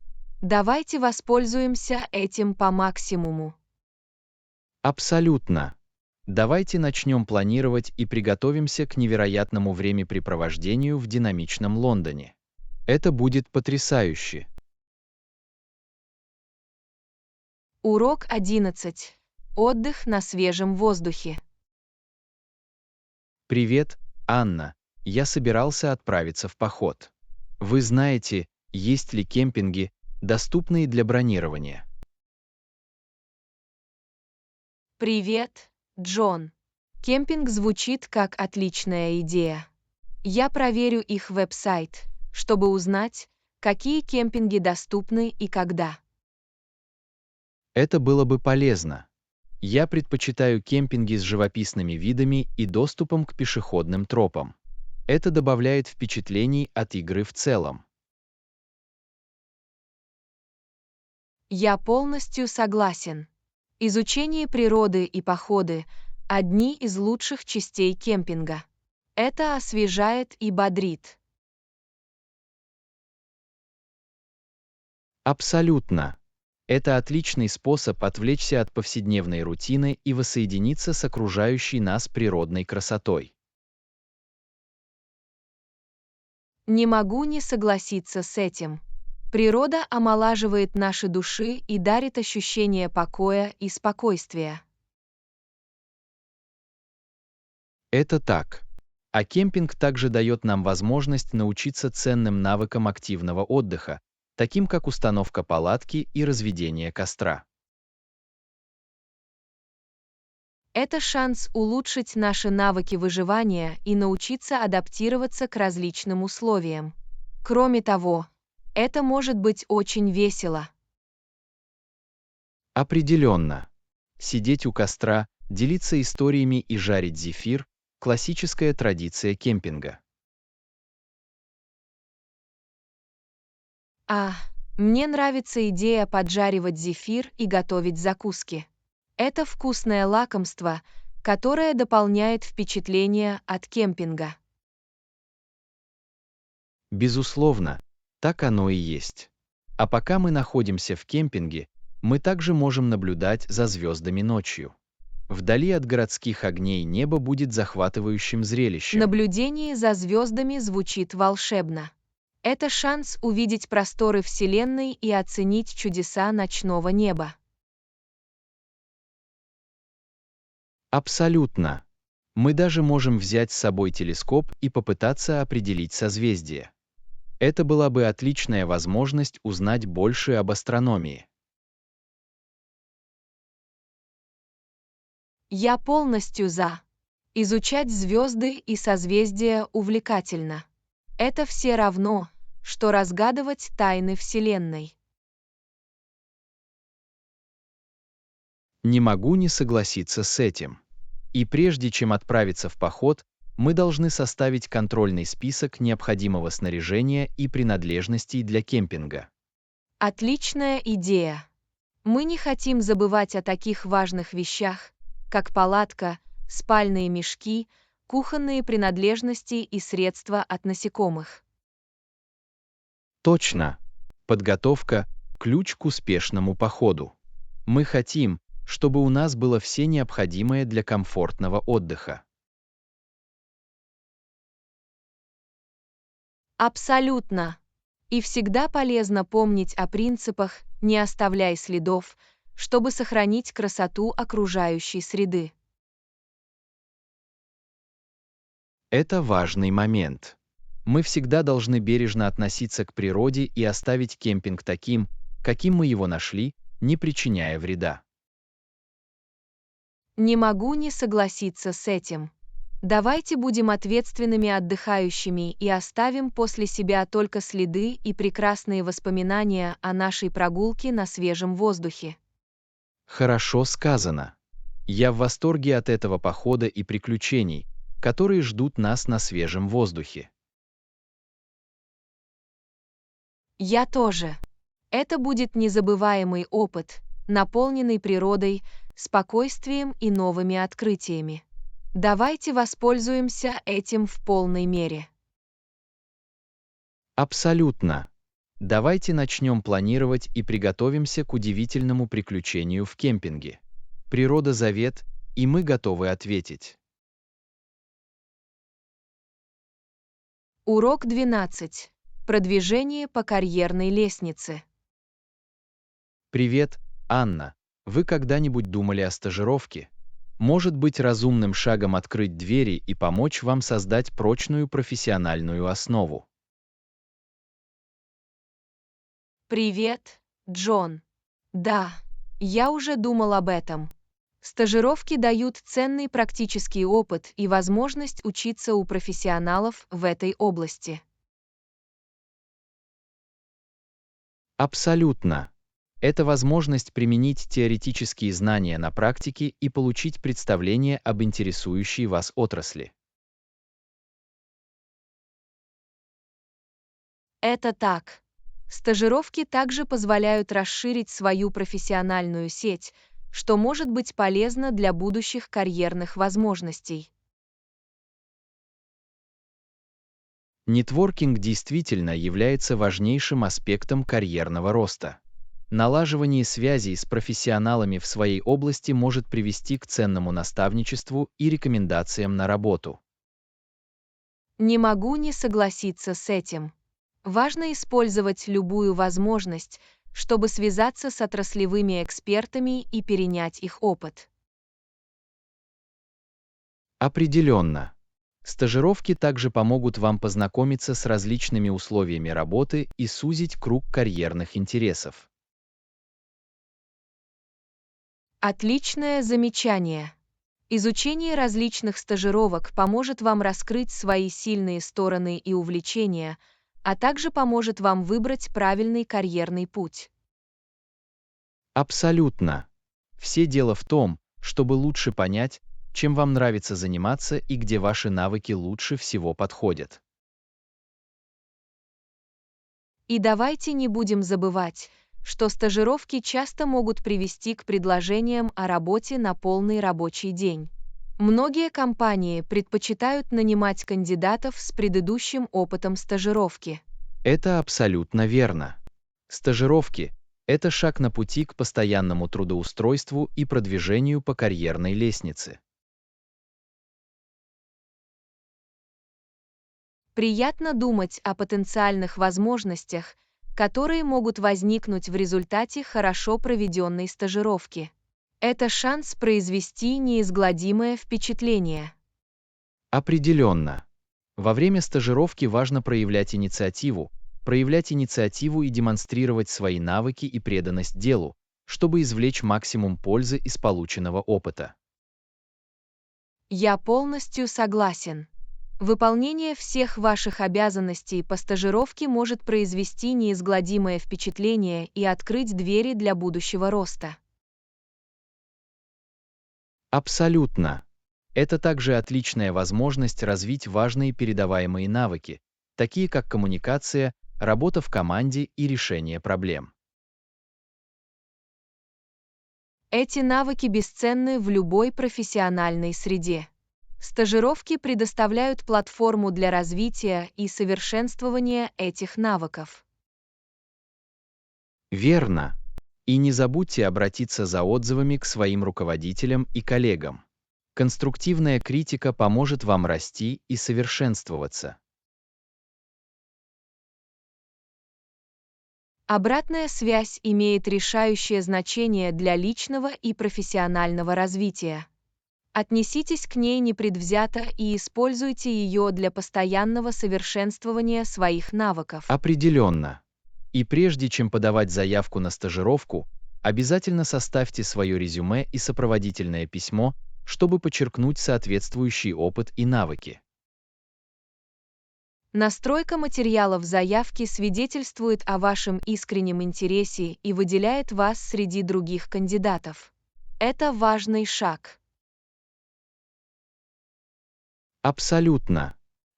Давайте воспользуемся этим по максимуму. Абсолютно. Давайте начнем планировать и приготовимся к невероятному времяпрепровождению в динамичном Лондоне. Это будет потрясающе. Урок 11. Отдых на свежем воздухе. Привет, Анна. Я собирался отправиться в поход. Вы знаете, есть ли кемпинги, доступные для бронирования? Привет, Джон. Кемпинг звучит как отличная идея. Я проверю их веб-сайт, чтобы узнать, какие кемпинги доступны и когда. Это было бы полезно. Я предпочитаю кемпинги с живописными видами и доступом к пешеходным тропам. Это добавляет впечатлений от игры в целом. Я полностью согласен. Изучение природы и походы – одни из лучших частей кемпинга. Это освежает и бодрит. Абсолютно. Это отличный способ отвлечься от повседневной рутины и воссоединиться с окружающей нас природной красотой. Не могу не согласиться с этим. Природа омолаживает наши души и дарит ощущение покоя и спокойствия. Это так. А кемпинг также дает нам возможность научиться ценным навыкам активного отдыха, таким как установка палатки и разведение костра. Это шанс улучшить наши навыки выживания и научиться адаптироваться к различным условиям. Кроме того, это может быть очень весело. Определенно. Сидеть у костра, делиться историями и жарить зефир – классическая традиция кемпинга. А, мне нравится идея поджаривать зефир и готовить закуски. Это вкусное лакомство, которое дополняет впечатление от кемпинга. Безусловно, так оно и есть. А пока мы находимся в кемпинге, мы также можем наблюдать за звездами ночью. Вдали от городских огней небо будет захватывающим зрелищем. Наблюдение за звездами звучит волшебно. Это шанс увидеть просторы Вселенной и оценить чудеса ночного неба. Абсолютно. Мы даже можем взять с собой телескоп и попытаться определить созвездия. Это была бы отличная возможность узнать больше об астрономии. Я полностью за. Изучать звезды и созвездия увлекательно. Это все равно, что разгадывать тайны Вселенной. Не могу не согласиться с этим. И прежде чем отправиться в поход, мы должны составить контрольный список необходимого снаряжения и принадлежностей для кемпинга. Отличная идея. Мы не хотим забывать о таких важных вещах, как палатка, спальные мешки, кухонные принадлежности и средства от насекомых. Точно. Подготовка – ключ к успешному походу. Мы хотим, чтобы у нас было все необходимое для комфортного отдыха. Абсолютно. И всегда полезно помнить о принципах «не оставляй следов», чтобы сохранить красоту окружающей среды. Это важный момент. Мы всегда должны бережно относиться к природе и оставить кемпинг таким, каким мы его нашли, не причиняя вреда. Не могу не согласиться с этим. Давайте будем ответственными отдыхающими и оставим после себя только следы и прекрасные воспоминания о нашей прогулке на свежем воздухе. Хорошо сказано. Я в восторге от этого похода и приключений, которые ждут нас на свежем воздухе. Я тоже. Это будет незабываемый опыт, наполненный природой, спокойствием и новыми открытиями. Давайте воспользуемся этим в полной мере. Абсолютно. Давайте начнем планировать и приготовимся к удивительному приключению в кемпинге. Природа зовет, и мы готовы ответить. Урок 12. Продвижение по карьерной лестнице. Привет, Анна. Вы когда-нибудь думали о стажировке? Может быть разумным шагом открыть двери и помочь вам создать прочную профессиональную основу. Привет, Джон. Да, я уже думал об этом. Стажировки дают ценный практический опыт и возможность учиться у профессионалов в этой области. Абсолютно. Это возможность применить теоретические знания на практике и получить представление об интересующей вас отрасли. Это так. Стажировки также позволяют расширить свою профессиональную сеть, что может быть полезно для будущих карьерных возможностей. Нетворкинг действительно является важнейшим аспектом карьерного роста. Налаживание связей с профессионалами в своей области может привести к ценному наставничеству и рекомендациям на работу. Не могу не согласиться с этим. Важно использовать любую возможность, чтобы связаться с отраслевыми экспертами и перенять их опыт. Определенно. Стажировки также помогут вам познакомиться с различными условиями работы и сузить круг карьерных интересов. Отличное замечание. Изучение различных стажировок поможет вам раскрыть свои сильные стороны и увлечения, а также поможет вам выбрать правильный карьерный путь. Абсолютно. Все дело в том, чтобы лучше понять, чем вам нравится заниматься и где ваши навыки лучше всего подходят. И давайте не будем забывать, что стажировки часто могут привести к предложениям о работе на полный рабочий день. Многие компании предпочитают нанимать кандидатов с предыдущим опытом стажировки. Это абсолютно верно. Стажировки – это шаг на пути к постоянному трудоустройству и продвижению по карьерной лестнице. Приятно думать о потенциальных возможностях, которые могут возникнуть в результате хорошо проведенной стажировки. Это шанс произвести неизгладимое впечатление. Определенно. Во время стажировки важно проявлять инициативу и демонстрировать свои навыки и преданность делу, чтобы извлечь максимум пользы из полученного опыта. Я полностью согласен. Выполнение всех ваших обязанностей по стажировке может произвести неизгладимое впечатление и открыть двери для будущего роста. Абсолютно. Это также отличная возможность развить важные передаваемые навыки, такие как коммуникация, работа в команде и решение проблем. Эти навыки бесценны в любой профессиональной среде. Стажировки предоставляют платформу для развития и совершенствования этих навыков. Верно. И не забудьте обратиться за отзывами к своим руководителям и коллегам. Конструктивная критика поможет вам расти и совершенствоваться. Обратная связь имеет решающее значение для личного и профессионального развития. Отнеситесь к ней непредвзято и используйте ее для постоянного совершенствования своих навыков. Определенно. И прежде чем подавать заявку на стажировку, обязательно составьте свое резюме и сопроводительное письмо, чтобы подчеркнуть соответствующий опыт и навыки. Настройка материалов заявки свидетельствует о вашем искреннем интересе и выделяет вас среди других кандидатов. Это важный шаг. Абсолютно.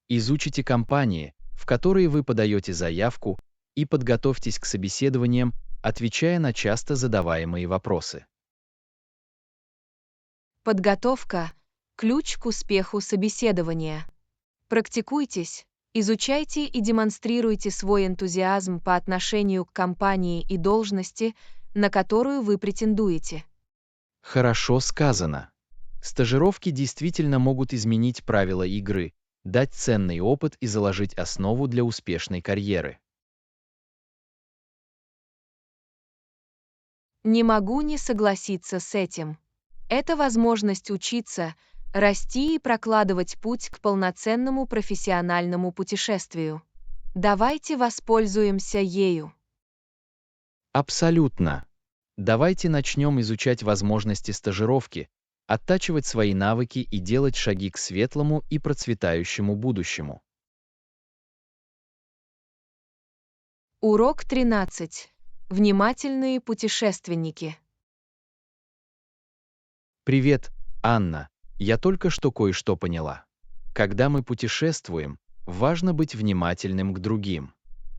Изучите компании, в которые вы подаете заявку, и подготовьтесь к собеседованиям, отвечая на часто задаваемые вопросы. Подготовка – ключ к успеху собеседования. Практикуйтесь, изучайте и демонстрируйте свой энтузиазм по отношению к компании и должности, на которую вы претендуете. Хорошо сказано. Стажировки действительно могут изменить правила игры, дать ценный опыт и заложить основу для успешной карьеры. Не могу не согласиться с этим. Это возможность учиться, расти и прокладывать путь к полноценному профессиональному путешествию. Давайте воспользуемся ею. Абсолютно. Давайте начнем изучать возможности стажировки, оттачивать свои навыки и делать шаги к светлому и процветающему будущему. Урок 13. Внимательные путешественники. Привет, Анна. Я только что кое-что поняла. Когда мы путешествуем, важно быть внимательным к другим.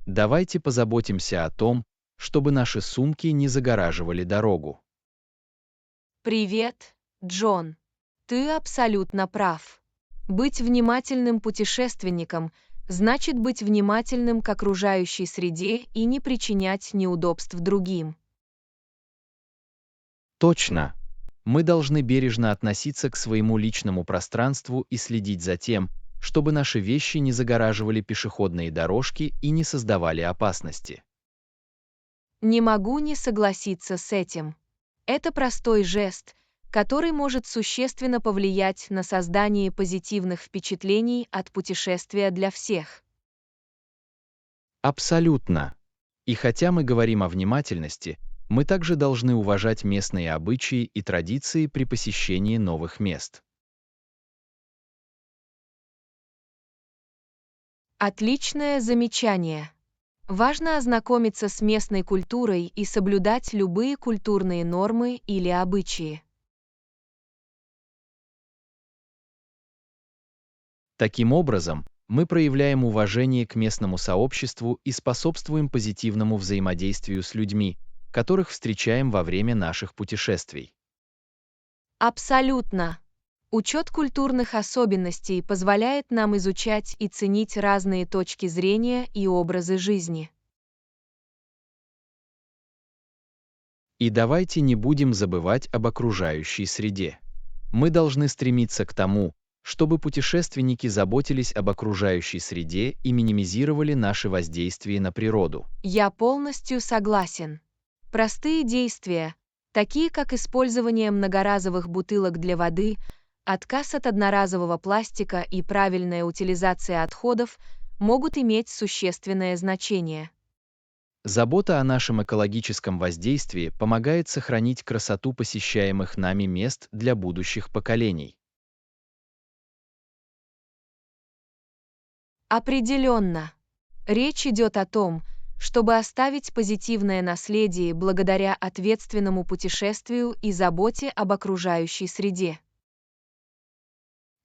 Давайте позаботимся о том, чтобы наши сумки не загораживали дорогу. Привет, Джон. Ты абсолютно прав. Быть внимательным путешественником значит быть внимательным к окружающей среде и не причинять неудобств другим. Точно. Мы должны бережно относиться к своему личному пространству и следить за тем, чтобы наши вещи не загораживали пешеходные дорожки и не создавали опасности. Не могу не согласиться с этим. Это простой жест, который может существенно повлиять на создание позитивных впечатлений от путешествия для всех. Абсолютно. И хотя мы говорим о внимательности, мы также должны уважать местные обычаи и традиции при посещении новых мест. Отличное замечание. Важно ознакомиться с местной культурой и соблюдать любые культурные нормы или обычаи. Таким образом, мы проявляем уважение к местному сообществу и способствуем позитивному взаимодействию с людьми, которых встречаем во время наших путешествий. Абсолютно. Учет культурных особенностей позволяет нам изучать и ценить разные точки зрения и образы жизни. И давайте не будем забывать об окружающей среде. Мы должны стремиться к тому, чтобы путешественники заботились об окружающей среде и минимизировали наше воздействие на природу. Я полностью согласен. Простые действия, такие как использование многоразовых бутылок для воды, отказ от одноразового пластика и правильная утилизация отходов, могут иметь существенное значение. Забота о нашем экологическом воздействии помогает сохранить красоту посещаемых нами мест для будущих поколений. Определенно. Речь идет о том, чтобы оставить позитивное наследие благодаря ответственному путешествию и заботе об окружающей среде.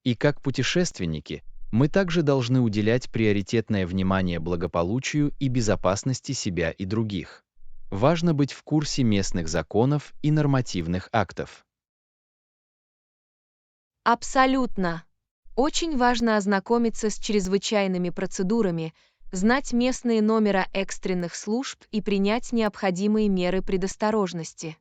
И как путешественники, мы также должны уделять приоритетное внимание благополучию и безопасности себя и других. Важно быть в курсе местных законов и нормативных актов. Абсолютно. Очень важно ознакомиться с чрезвычайными процедурами, знать местные номера экстренных служб и принять необходимые меры предосторожности.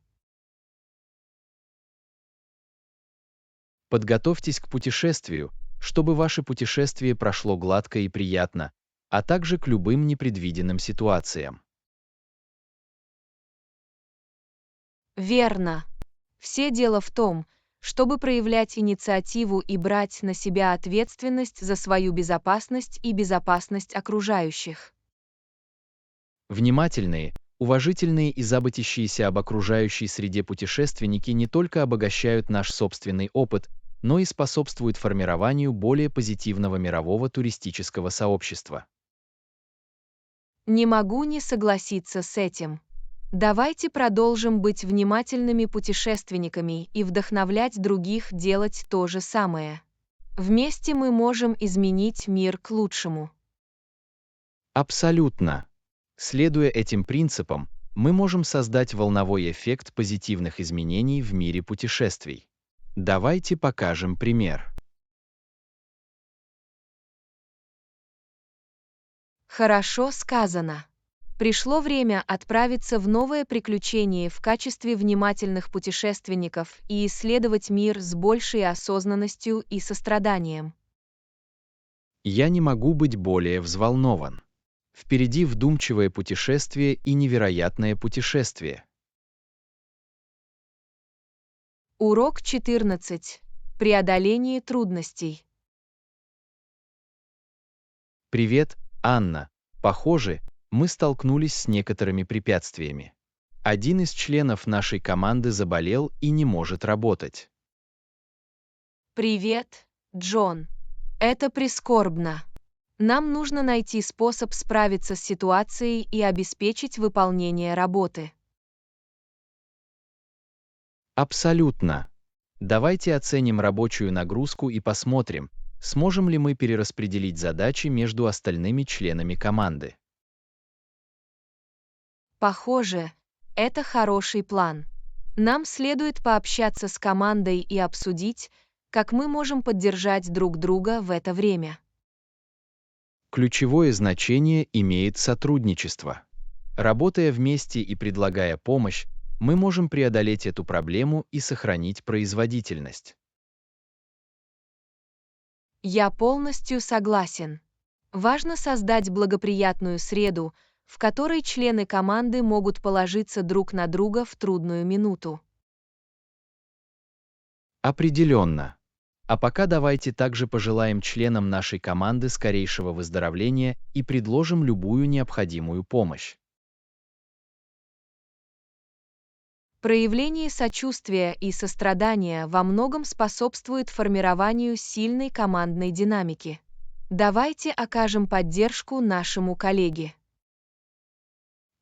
Подготовьтесь к путешествию, чтобы ваше путешествие прошло гладко и приятно, а также к любым непредвиденным ситуациям. Верно. Все дело в том, чтобы проявлять инициативу и брать на себя ответственность за свою безопасность и безопасность окружающих. Внимательные, уважительные и заботящиеся об окружающей среде путешественники не только обогащают наш собственный опыт, но и способствуют формированию более позитивного мирового туристического сообщества. Не могу не согласиться с этим. Давайте продолжим быть внимательными путешественниками и вдохновлять других делать то же самое. Вместе мы можем изменить мир к лучшему. Абсолютно. Следуя этим принципам, мы можем создать волновой эффект позитивных изменений в мире путешествий. Давайте покажем пример. Хорошо сказано. Пришло время отправиться в новое приключение в качестве внимательных путешественников и исследовать мир с большей осознанностью и состраданием. Я не могу быть более взволнован. Впереди вдумчивое путешествие и невероятное путешествие. Урок 14. Преодоление трудностей. Привет, Анна. Похоже, мы столкнулись с некоторыми препятствиями. Один из членов нашей команды заболел и не может работать. Привет, Джон. Это прискорбно. Нам нужно найти способ справиться с ситуацией и обеспечить выполнение работы. Абсолютно. Давайте оценим рабочую нагрузку и посмотрим, сможем ли мы перераспределить задачи между остальными членами команды. Похоже, это хороший план. Нам следует пообщаться с командой и обсудить, как мы можем поддержать друг друга в это время. Ключевое значение имеет сотрудничество. Работая вместе и предлагая помощь, мы можем преодолеть эту проблему и сохранить производительность. Я полностью согласен. Важно создать благоприятную среду, в которой члены команды могут положиться друг на друга в трудную минуту. Определенно. А пока давайте также пожелаем членам нашей команды скорейшего выздоровления и предложим любую необходимую помощь. Проявление сочувствия и сострадания во многом способствует формированию сильной командной динамики. Давайте окажем поддержку нашему коллеге.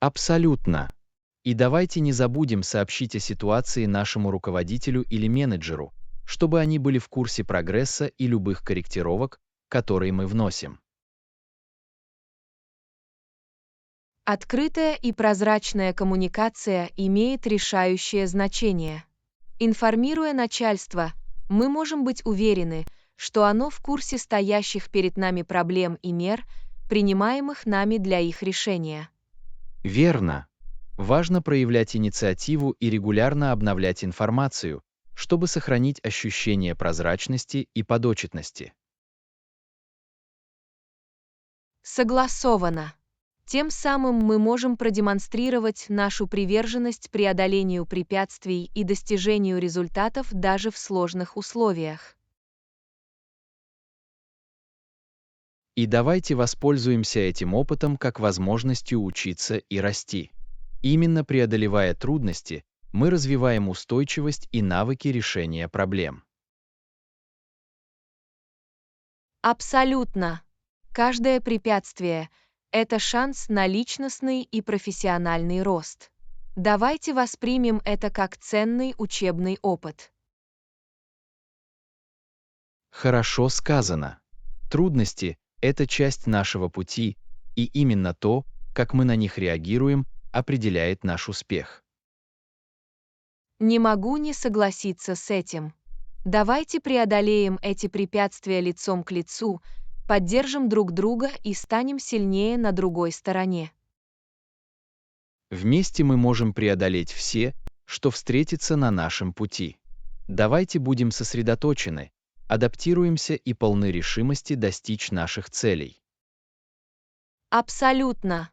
Абсолютно. И давайте не забудем сообщить о ситуации нашему руководителю или менеджеру, чтобы они были в курсе прогресса и любых корректировок, который мы вносим. Открытая и прозрачная коммуникация имеет решающее значение. Информируя начальство, мы можем быть уверены, что оно в курсе стоящих перед нами проблем и мер, принимаемых нами для их решения. Верно. Важно проявлять инициативу и регулярно обновлять информацию, чтобы сохранить ощущение прозрачности и подотчетности. Согласовано. Тем самым мы можем продемонстрировать нашу приверженность преодолению препятствий и достижению результатов даже в сложных условиях. И давайте воспользуемся этим опытом как возможностью учиться и расти. Именно преодолевая трудности, мы развиваем устойчивость и навыки решения проблем. Абсолютно. Каждое препятствие – это шанс на личностный и профессиональный рост. Давайте воспримем это как ценный учебный опыт. Хорошо сказано. Трудности – это часть нашего пути, и именно то, как мы на них реагируем, определяет наш успех. Не могу не согласиться с этим. Давайте преодолеем эти препятствия лицом к лицу, поддержим друг друга и станем сильнее на другой стороне. Вместе мы можем преодолеть все, что встретится на нашем пути. Давайте будем сосредоточены, адаптируемся и полны решимости достичь наших целей. Абсолютно.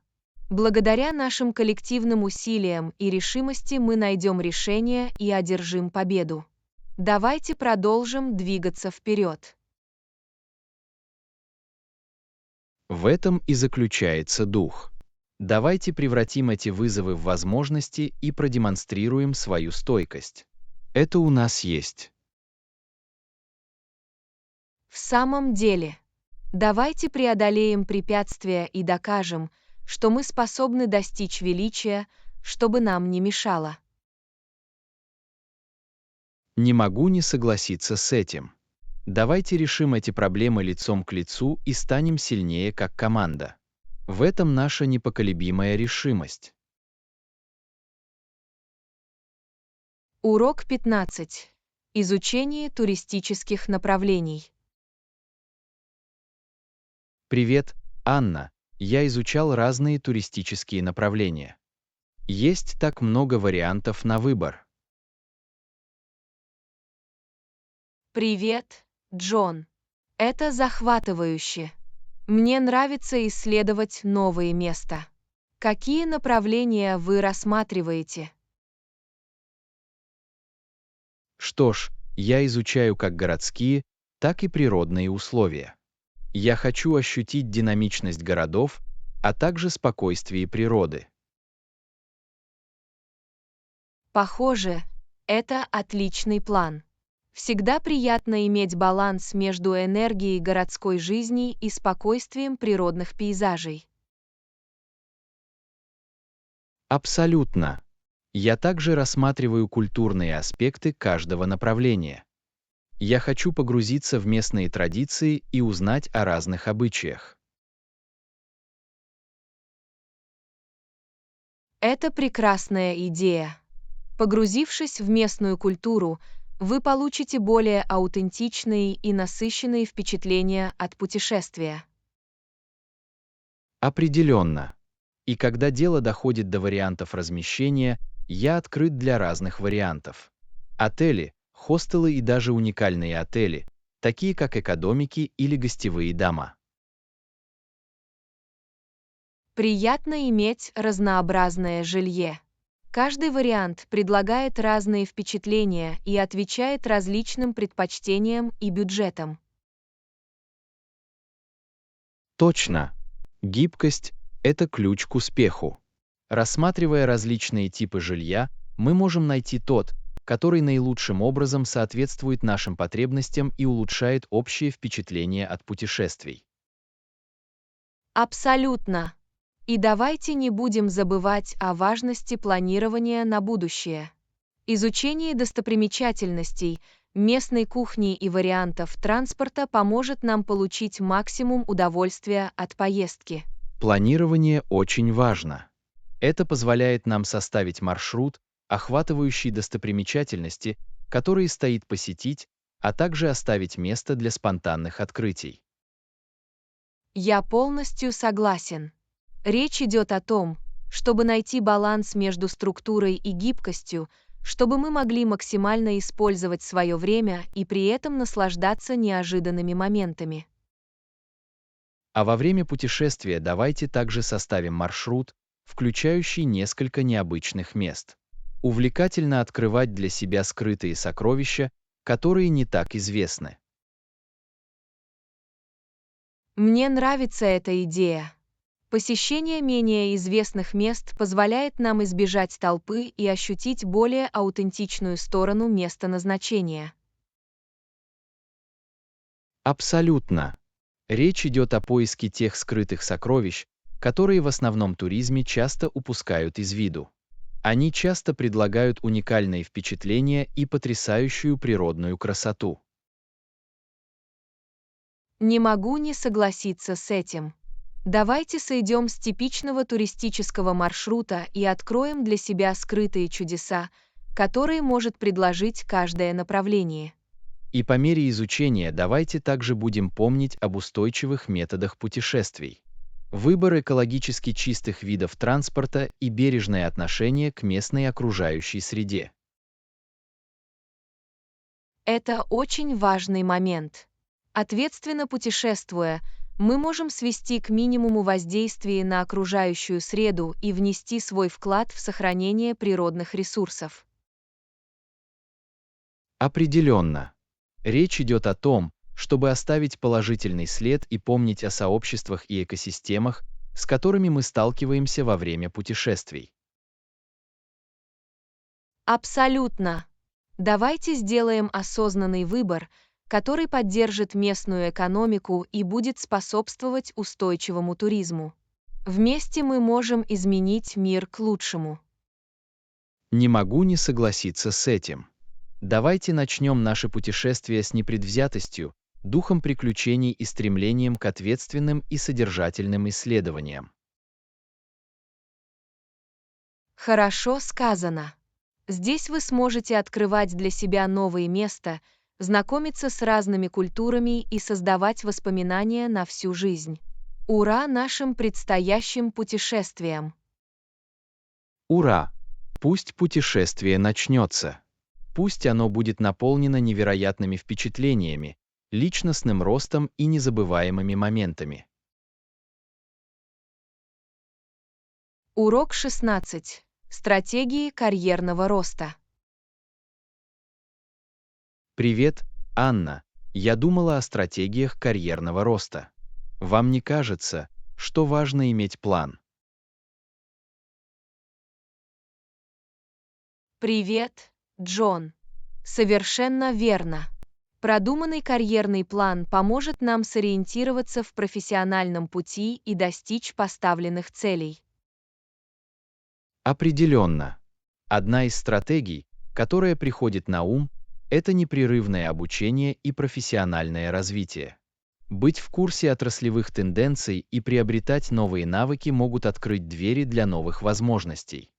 Благодаря нашим коллективным усилиям и решимости мы найдем решение и одержим победу. Давайте продолжим двигаться вперед. В этом и заключается дух. Давайте превратим эти вызовы в возможности и продемонстрируем свою стойкость. Это у нас есть. В самом деле, давайте преодолеем препятствия и докажем, что мы способны достичь величия, чтобы нам не мешало. Не могу не согласиться с этим. Давайте решим эти проблемы лицом к лицу и станем сильнее как команда. В этом наша непоколебимая решимость. Урок 15. Изучение туристических направлений. Привет, Анна. Я изучал разные туристические направления. Есть так много вариантов на выбор. Привет, Джон. Это захватывающе. Мне нравится исследовать новые места. Какие направления вы рассматриваете? Что ж, я изучаю как городские, так и природные условия. Я хочу ощутить динамичность городов, а также спокойствие природы. Похоже, это отличный план. Всегда приятно иметь баланс между энергией городской жизни и спокойствием природных пейзажей. Абсолютно. Я также рассматриваю культурные аспекты каждого направления. Я хочу погрузиться в местные традиции и узнать о разных обычаях. Это прекрасная идея. Погрузившись в местную культуру, вы получите более аутентичные и насыщенные впечатления от путешествия. Определенно. И когда дело доходит до вариантов размещения, я открыт для разных вариантов. Отели, хостелы и даже уникальные отели, такие как экономики или гостевые дома. Приятно иметь разнообразное жилье. Каждый вариант предлагает разные впечатления и отвечает различным предпочтениям и бюджетам. Точно. Гибкость – это ключ к успеху. Рассматривая различные типы жилья, мы можем найти тот, который наилучшим образом соответствует нашим потребностям и улучшает общее впечатление от путешествий. Абсолютно. И давайте не будем забывать о важности планирования на будущее. Изучение достопримечательностей местной кухни и вариантов транспорта поможет нам получить максимум удовольствия от поездки. Планирование очень важно. Это позволяет нам составить маршрут, охватывающий достопримечательности, которые стоит посетить, а также оставить место для спонтанных открытий. Я полностью согласен. Речь идет о том, чтобы найти баланс между структурой и гибкостью, чтобы мы могли максимально использовать свое время и при этом наслаждаться неожиданными моментами. А во время путешествия давайте также составим маршрут, включающий несколько необычных мест. Увлекательно открывать для себя скрытые сокровища, которые не так известны. Мне нравится эта идея. Посещение менее известных мест позволяет нам избежать толпы и ощутить более аутентичную сторону места назначения. Абсолютно. Речь идет о поиске тех скрытых сокровищ, которые в основном туризме часто упускают из виду. Они часто предлагают уникальные впечатления и потрясающую природную красоту. Не могу не согласиться с этим. Давайте сойдем с типичного туристического маршрута и откроем для себя скрытые чудеса, которые может предложить каждое направление. И по мере изучения давайте также будем помнить об устойчивых методах путешествий. Выбор экологически чистых видов транспорта и бережное отношение к местной окружающей среде. Это очень важный момент. Ответственно путешествуя, мы можем свести к минимуму воздействие на окружающую среду и внести свой вклад в сохранение природных ресурсов. Определенно. Речь идет о том, чтобы оставить положительный след и помнить о сообществах и экосистемах, с которыми мы сталкиваемся во время путешествий. Абсолютно. Давайте сделаем осознанный выбор, который поддержит местную экономику и будет способствовать устойчивому туризму. Вместе мы можем изменить мир к лучшему. Не могу не согласиться с этим. Давайте начнем наше путешествие с непредвзятостью, духом приключений и стремлением к ответственным и содержательным исследованиям. Хорошо сказано. Здесь вы сможете открывать для себя новые места, знакомиться с разными культурами и создавать воспоминания на всю жизнь. Ура нашим предстоящим путешествиям! Ура! Пусть путешествие начнется. Пусть оно будет наполнено невероятными впечатлениями, личностным ростом и незабываемыми моментами. Урок 16. Стратегии карьерного роста. Привет, Анна. Я думала о стратегиях карьерного роста. Вам не кажется, что важно иметь план? Привет, Джон. Совершенно верно. Продуманный карьерный план поможет нам сориентироваться в профессиональном пути и достичь поставленных целей. Определенно. Одна из стратегий, которая приходит на ум, это непрерывное обучение и профессиональное развитие. Быть в курсе отраслевых тенденций и приобретать новые навыки могут открыть двери для новых возможностей.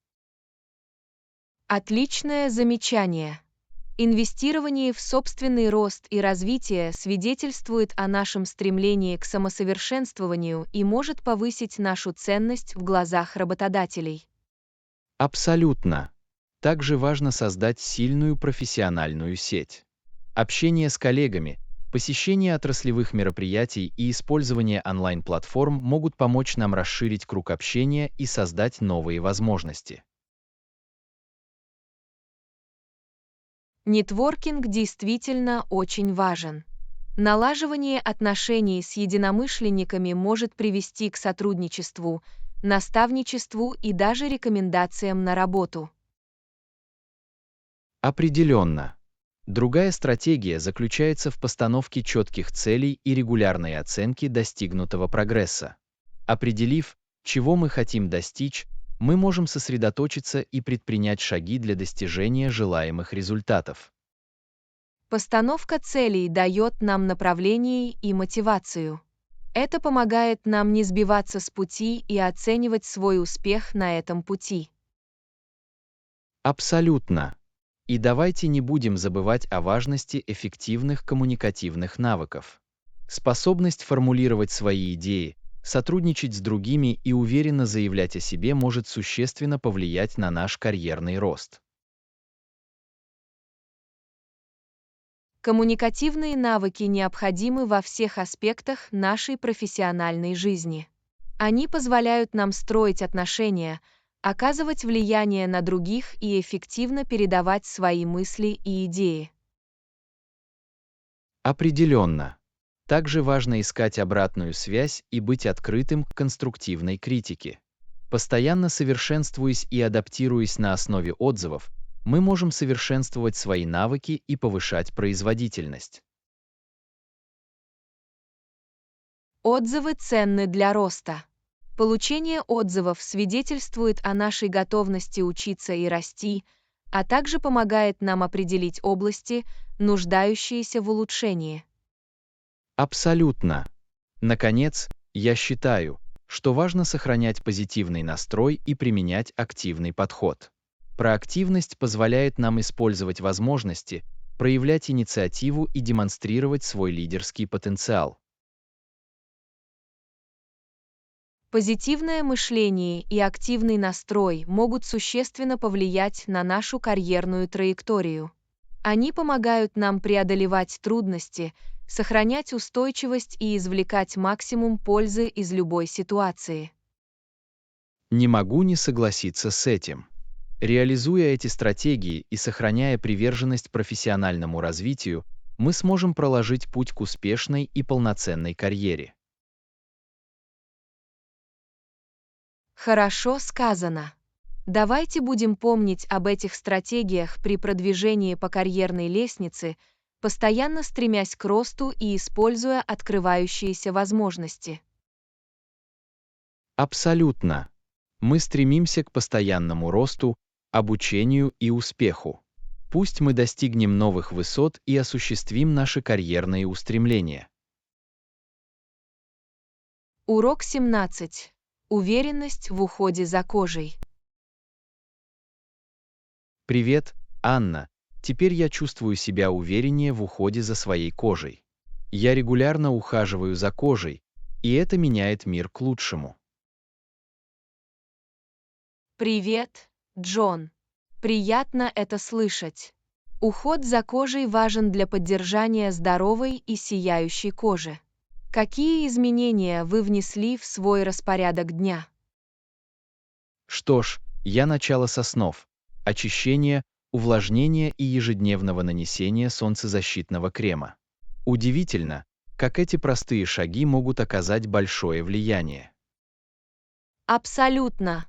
Отличное замечание. Инвестирование в собственный рост и развитие свидетельствует о нашем стремлении к самосовершенствованию и может повысить нашу ценность в глазах работодателей. Абсолютно. Также важно создать сильную профессиональную сеть. Общение с коллегами, посещение отраслевых мероприятий и использование онлайн-платформ могут помочь нам расширить круг общения и создать новые возможности. Нетворкинг действительно очень важен. Налаживание отношений с единомышленниками может привести к сотрудничеству, наставничеству и даже рекомендациям на работу. Определенно. Другая стратегия заключается в постановке четких целей и регулярной оценке достигнутого прогресса. Определив, чего мы хотим достичь, мы можем сосредоточиться и предпринять шаги для достижения желаемых результатов. Постановка целей дает нам направление и мотивацию. Это помогает нам не сбиваться с пути и оценивать свой успех на этом пути. Абсолютно. И давайте не будем забывать о важности эффективных коммуникативных навыков. Способность формулировать свои идеи, сотрудничать с другими и уверенно заявлять о себе может существенно повлиять на наш карьерный рост. Коммуникативные навыки необходимы во всех аспектах нашей профессиональной жизни. Они позволяют нам строить отношения, оказывать влияние на других и эффективно передавать свои мысли и идеи. Определенно. Также важно искать обратную связь и быть открытым к конструктивной критике. Постоянно совершенствуясь и адаптируясь на основе отзывов, мы можем совершенствовать свои навыки и повышать производительность. Отзывы ценны для роста. Получение отзывов свидетельствует о нашей готовности учиться и расти, а также помогает нам определить области, нуждающиеся в улучшении. Абсолютно. Наконец, я считаю, что важно сохранять позитивный настрой и применять активный подход. Проактивность позволяет нам использовать возможности, проявлять инициативу и демонстрировать свой лидерский потенциал. Позитивное мышление и активный настрой могут существенно повлиять на нашу карьерную траекторию. Они помогают нам преодолевать трудности, сохранять устойчивость и извлекать максимум пользы из любой ситуации. Не могу не согласиться с этим. Реализуя эти стратегии и сохраняя приверженность профессиональному развитию, мы сможем проложить путь к успешной и полноценной карьере. Хорошо сказано. Давайте будем помнить об этих стратегиях при продвижении по карьерной лестнице, постоянно стремясь к росту и используя открывающиеся возможности. Абсолютно. Мы стремимся к постоянному росту, обучению и успеху. Пусть мы достигнем новых высот и осуществим наши карьерные устремления. Урок 17. Уверенность в уходе за кожей. Привет, Анна. Теперь я чувствую себя увереннее в уходе за своей кожей. Я регулярно ухаживаю за кожей, и это меняет мир к лучшему. Привет, Джон. Приятно это слышать. Уход за кожей важен для поддержания здоровой и сияющей кожи. Какие изменения вы внесли в свой распорядок дня? Что ж, я начала с основ: очищения, увлажнения и ежедневного нанесения солнцезащитного крема. Удивительно, как эти простые шаги могут оказать большое влияние. Абсолютно.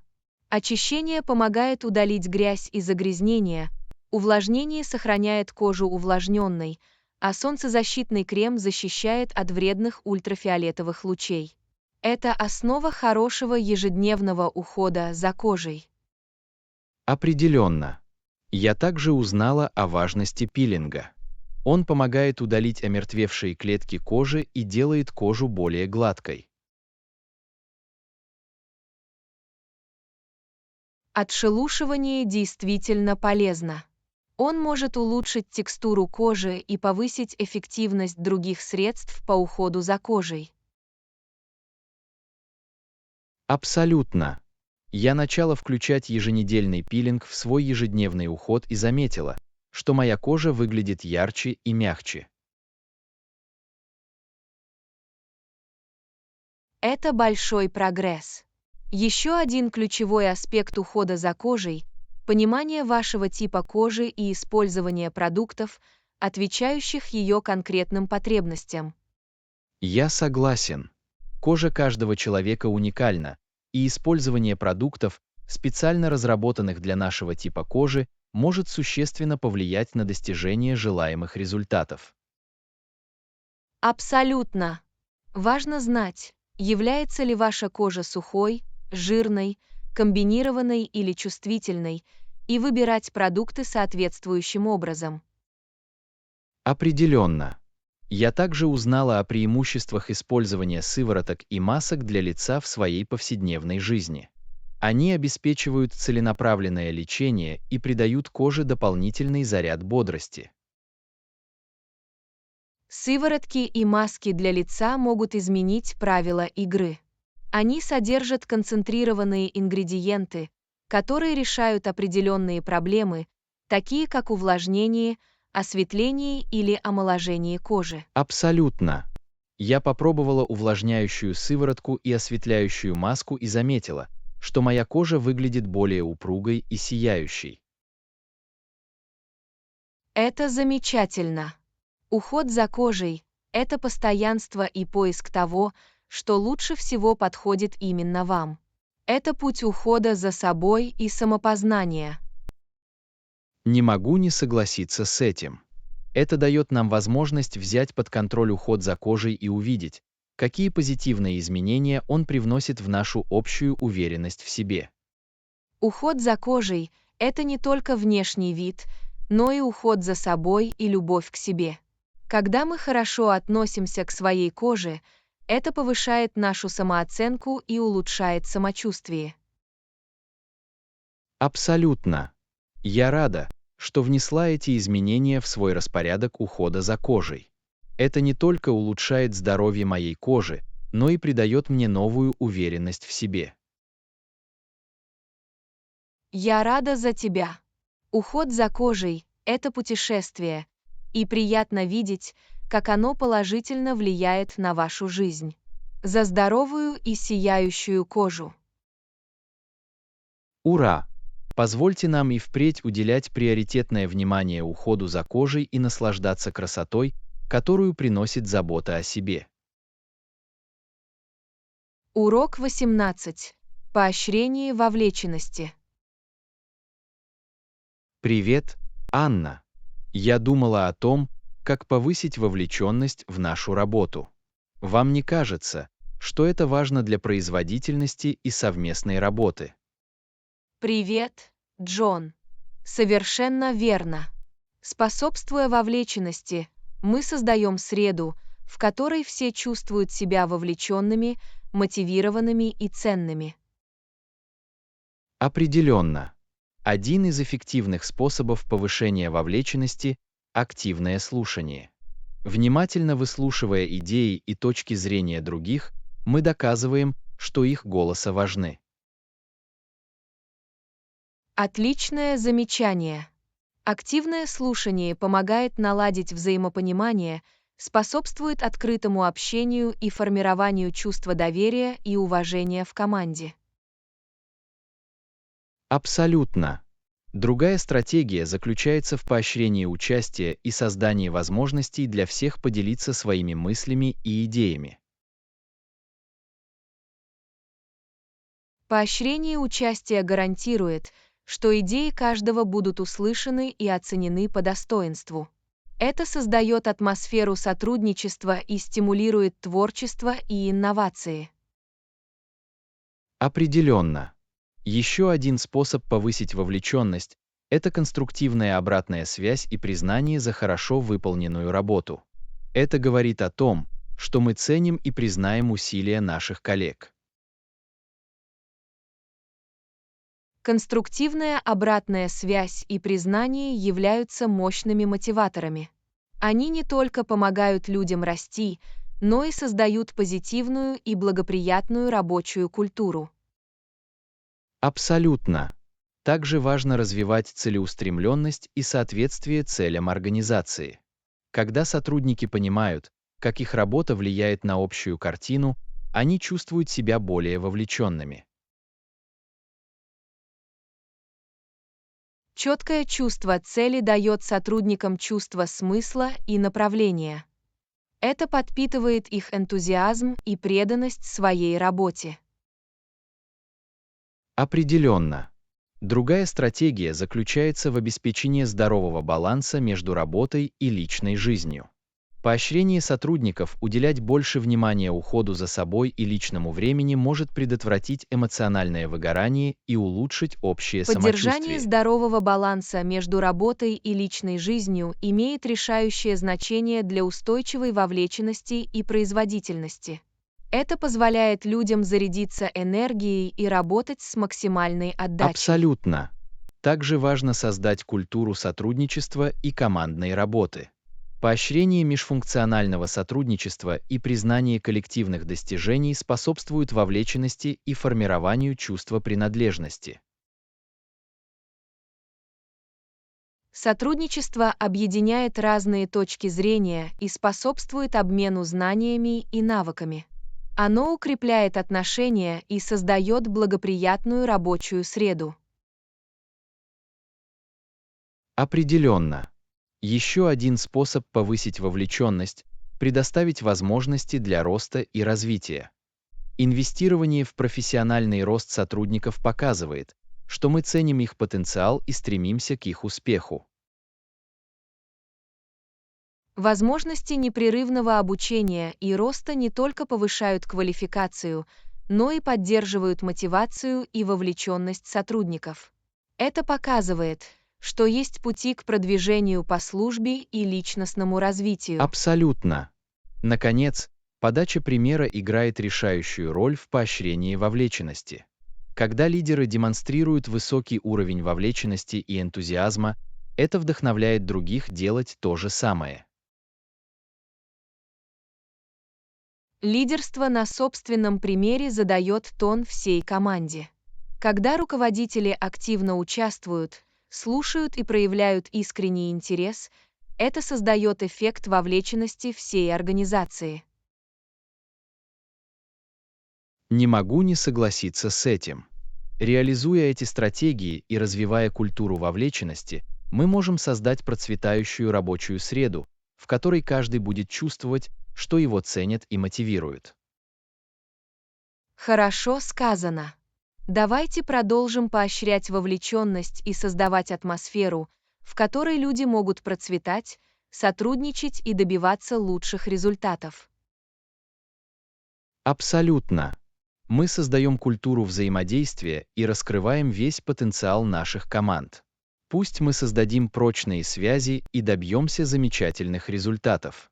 Очищение помогает удалить грязь и загрязнения, увлажнение сохраняет кожу увлажненной, а солнцезащитный крем защищает от вредных ультрафиолетовых лучей. Это основа хорошего ежедневного ухода за кожей. Определенно. Я также узнала о важности пилинга. Он помогает удалить омертвевшие клетки кожи и делает кожу более гладкой. Отшелушивание действительно полезно. Он может улучшить текстуру кожи и повысить эффективность других средств по уходу за кожей. Абсолютно. Я начала включать еженедельный пилинг в свой ежедневный уход и заметила, что моя кожа выглядит ярче и мягче. Это большой прогресс. Еще один ключевой аспект ухода за кожей – понимание вашего типа кожи и использование продуктов, отвечающих ее конкретным потребностям. Я согласен. Кожа каждого человека уникальна, и использование продуктов, специально разработанных для нашего типа кожи, может существенно повлиять на достижение желаемых результатов. Абсолютно. Важно знать, является ли ваша кожа сухой, жирной, комбинированной или чувствительной, и выбирать продукты соответствующим образом. Определенно. Я также узнала о преимуществах использования сывороток и масок для лица в своей повседневной жизни. Они обеспечивают целенаправленное лечение и придают коже дополнительный заряд бодрости. Сыворотки и маски для лица могут изменить правила игры. Они содержат концентрированные ингредиенты, которые решают определенные проблемы, такие как увлажнение, осветление или омоложение кожи. Абсолютно. Я попробовала увлажняющую сыворотку и осветляющую маску и заметила, что моя кожа выглядит более упругой и сияющей. Это замечательно. Уход за кожей – это постоянство и поиск того, что лучше всего подходит именно вам. Это путь ухода за собой и самопознания. Не могу не согласиться с этим. Это дает нам возможность взять под контроль уход за кожей и увидеть, какие позитивные изменения он привносит в нашу общую уверенность в себе. Уход за кожей – это не только внешний вид, но и уход за собой и любовь к себе. Когда мы хорошо относимся к своей коже, это повышает нашу самооценку и улучшает самочувствие. Абсолютно. Я рада, что внесла эти изменения в свой распорядок ухода за кожей. Это не только улучшает здоровье моей кожи, но и придает мне новую уверенность в себе. Я рада за тебя. Уход за кожей – это путешествие, и приятно видеть, как оно положительно влияет на вашу жизнь. За здоровую и сияющую кожу. Ура! Позвольте нам и впредь уделять приоритетное внимание уходу за кожей и наслаждаться красотой, которую приносит забота о себе. Урок 18. Поощрение вовлеченности. Привет, Анна. Я думала о том, как повысить вовлеченность в нашу работу. Вам не кажется, что это важно для производительности и совместной работы? Привет, Джон. Совершенно верно. Способствуя вовлеченности, мы создаем среду, в которой все чувствуют себя вовлеченными, мотивированными и ценными. Определенно. Один из эффективных способов повышения вовлеченности – активное слушание. Внимательно выслушивая идеи и точки зрения других, мы доказываем, что их голоса важны. Отличное замечание. Активное слушание помогает наладить взаимопонимание, способствует открытому общению и формированию чувства доверия и уважения в команде. Абсолютно. Другая стратегия заключается в поощрении участия и создании возможностей для всех поделиться своими мыслями и идеями. Поощрение участия гарантирует, что идеи каждого будут услышаны и оценены по достоинству. Это создает атмосферу сотрудничества и стимулирует творчество и инновации. Определенно. Еще один способ повысить вовлеченность – это конструктивная обратная связь и признание за хорошо выполненную работу. Это говорит о том, что мы ценим и признаем усилия наших коллег. Конструктивная обратная связь и признание являются мощными мотиваторами. Они не только помогают людям расти, но и создают позитивную и благоприятную рабочую культуру. Абсолютно. Также важно развивать целеустремленность и соответствие целям организации. Когда сотрудники понимают, как их работа влияет на общую картину, они чувствуют себя более вовлеченными. Четкое чувство цели дает сотрудникам чувство смысла и направления. Это подпитывает их энтузиазм и преданность своей работе. Определенно. Другая стратегия заключается в обеспечении здорового баланса между работой и личной жизнью. Поощрение сотрудников уделять больше внимания уходу за собой и личному времени может предотвратить эмоциональное выгорание и улучшить общее Поддержание самочувствие. здорового баланса между работой и личной жизнью имеет решающее значение для устойчивой вовлеченности и производительности. Это позволяет людям зарядиться энергией и работать с максимальной отдачей. Абсолютно. Также важно создать культуру сотрудничества и командной работы. Поощрение межфункционального сотрудничества и признание коллективных достижений способствуют вовлеченности и формированию чувства принадлежности. Сотрудничество объединяет разные точки зрения и способствует обмену знаниями и навыками. Оно укрепляет отношения и создает благоприятную рабочую среду. Определенно. Еще один способ повысить вовлеченность – предоставить возможности для роста и развития. Инвестирование в профессиональный рост сотрудников показывает, что мы ценим их потенциал и стремимся к их успеху. Возможности непрерывного обучения и роста не только повышают квалификацию, но и поддерживают мотивацию и вовлеченность сотрудников. Это показывает, что есть пути к продвижению по службе и личностному развитию. Абсолютно. Наконец, подача примера играет решающую роль в поощрении вовлеченности. Когда лидеры демонстрируют высокий уровень вовлеченности и энтузиазма, это вдохновляет других делать то же самое. Лидерство на собственном примере задает тон всей команде. Когда руководители активно участвуют, слушают и проявляют искренний интерес, это создает эффект вовлеченности всей организации. Не могу не согласиться с этим. Реализуя эти стратегии и развивая культуру вовлеченности, мы можем создать процветающую рабочую среду, в которой каждый будет чувствовать, что его ценят и мотивируют. Хорошо сказано. Давайте продолжим поощрять вовлеченность и создавать атмосферу, в которой люди могут процветать, сотрудничать и добиваться лучших результатов. Абсолютно. Мы создаем культуру взаимодействия и раскрываем весь потенциал наших команд. Пусть мы создадим прочные связи и добьемся замечательных результатов.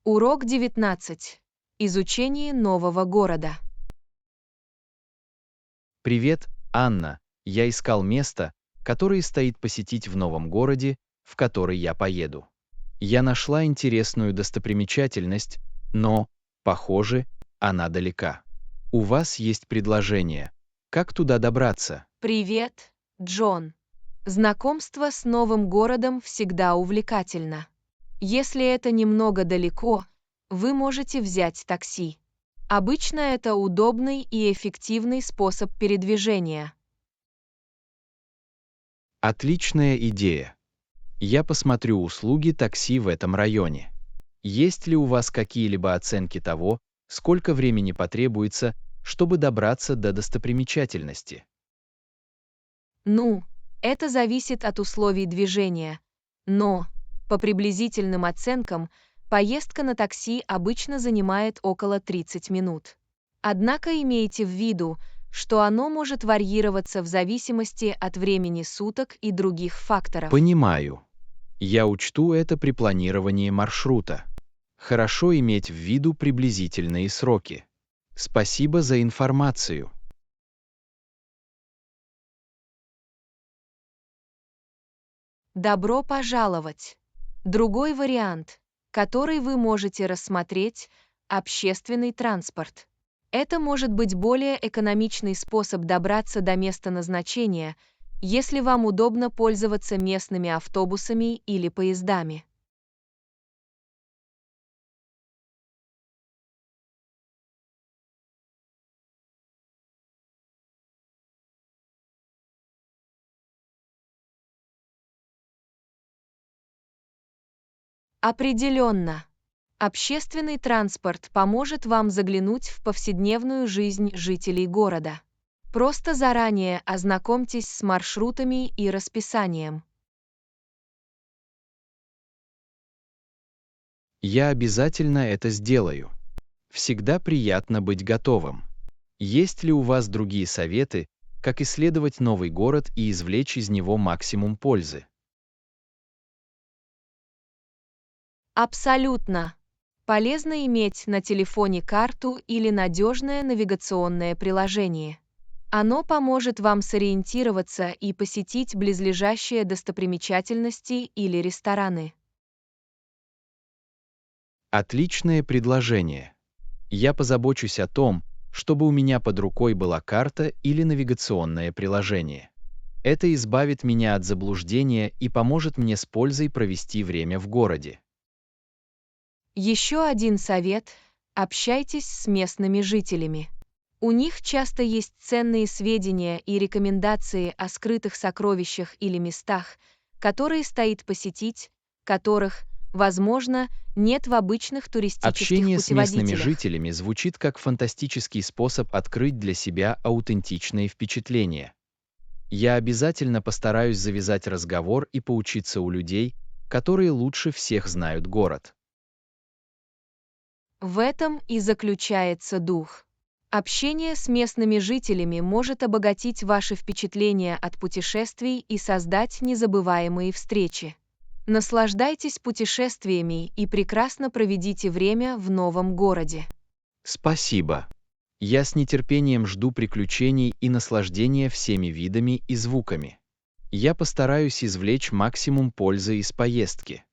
Урок 19. Изучение нового города. Привет, Анна. Я искал место, которое стоит посетить в новом городе, в который я поеду. Я нашла интересную достопримечательность, но, похоже, она далека. У вас есть предложение, как туда добраться? Привет, Джон. Знакомство с новым городом всегда увлекательно. Если это немного далеко, вы можете взять такси. Обычно это удобный и эффективный способ передвижения. Отличная идея. Я посмотрю услуги такси в этом районе. Есть ли у вас какие-либо оценки того, сколько времени потребуется, чтобы добраться до достопримечательности? Это зависит от условий движения, но, по приблизительным оценкам, поездка на такси обычно занимает около 30 минут. Однако имейте в виду, что оно может варьироваться в зависимости от времени суток и других факторов. Понимаю. Я учту это при планировании маршрута. Хорошо иметь в виду приблизительные сроки. Спасибо за информацию. Добро пожаловать! Другой вариант, который вы можете рассмотреть, общественный транспорт. Это может быть более экономичный способ добраться до места назначения, если вам удобно пользоваться местными автобусами или поездами. Определенно. Общественный транспорт поможет вам заглянуть в повседневную жизнь жителей города. Просто заранее ознакомьтесь с маршрутами и расписанием. Я обязательно это сделаю. Всегда приятно быть готовым. Есть ли у вас другие советы, как исследовать новый город и извлечь из него максимум пользы? Абсолютно. Полезно иметь на телефоне карту или надежное навигационное приложение. Оно поможет вам сориентироваться и посетить близлежащие достопримечательности или рестораны. Отличное предложение. Я позабочусь о том, чтобы у меня под рукой была карта или навигационное приложение. Это избавит меня от заблуждения и поможет мне с пользой провести время в городе. Еще один совет – общайтесь с местными жителями. У них часто есть ценные сведения и рекомендации о скрытых сокровищах или местах, которые стоит посетить, которых, возможно, нет в обычных туристических Общение с местными путеводителях. жителями звучит как фантастический способ открыть для себя аутентичные впечатления. Я обязательно постараюсь завязать разговор и поучиться у людей, которые лучше всех знают город. В этом и заключается дух. Общение с местными жителями может обогатить ваши впечатления от путешествий и создать незабываемые встречи. Наслаждайтесь путешествиями и прекрасно проведите время в новом городе. Спасибо. Я с нетерпением жду приключений и наслаждения всеми видами и звуками. Я постараюсь извлечь максимум пользы из поездки.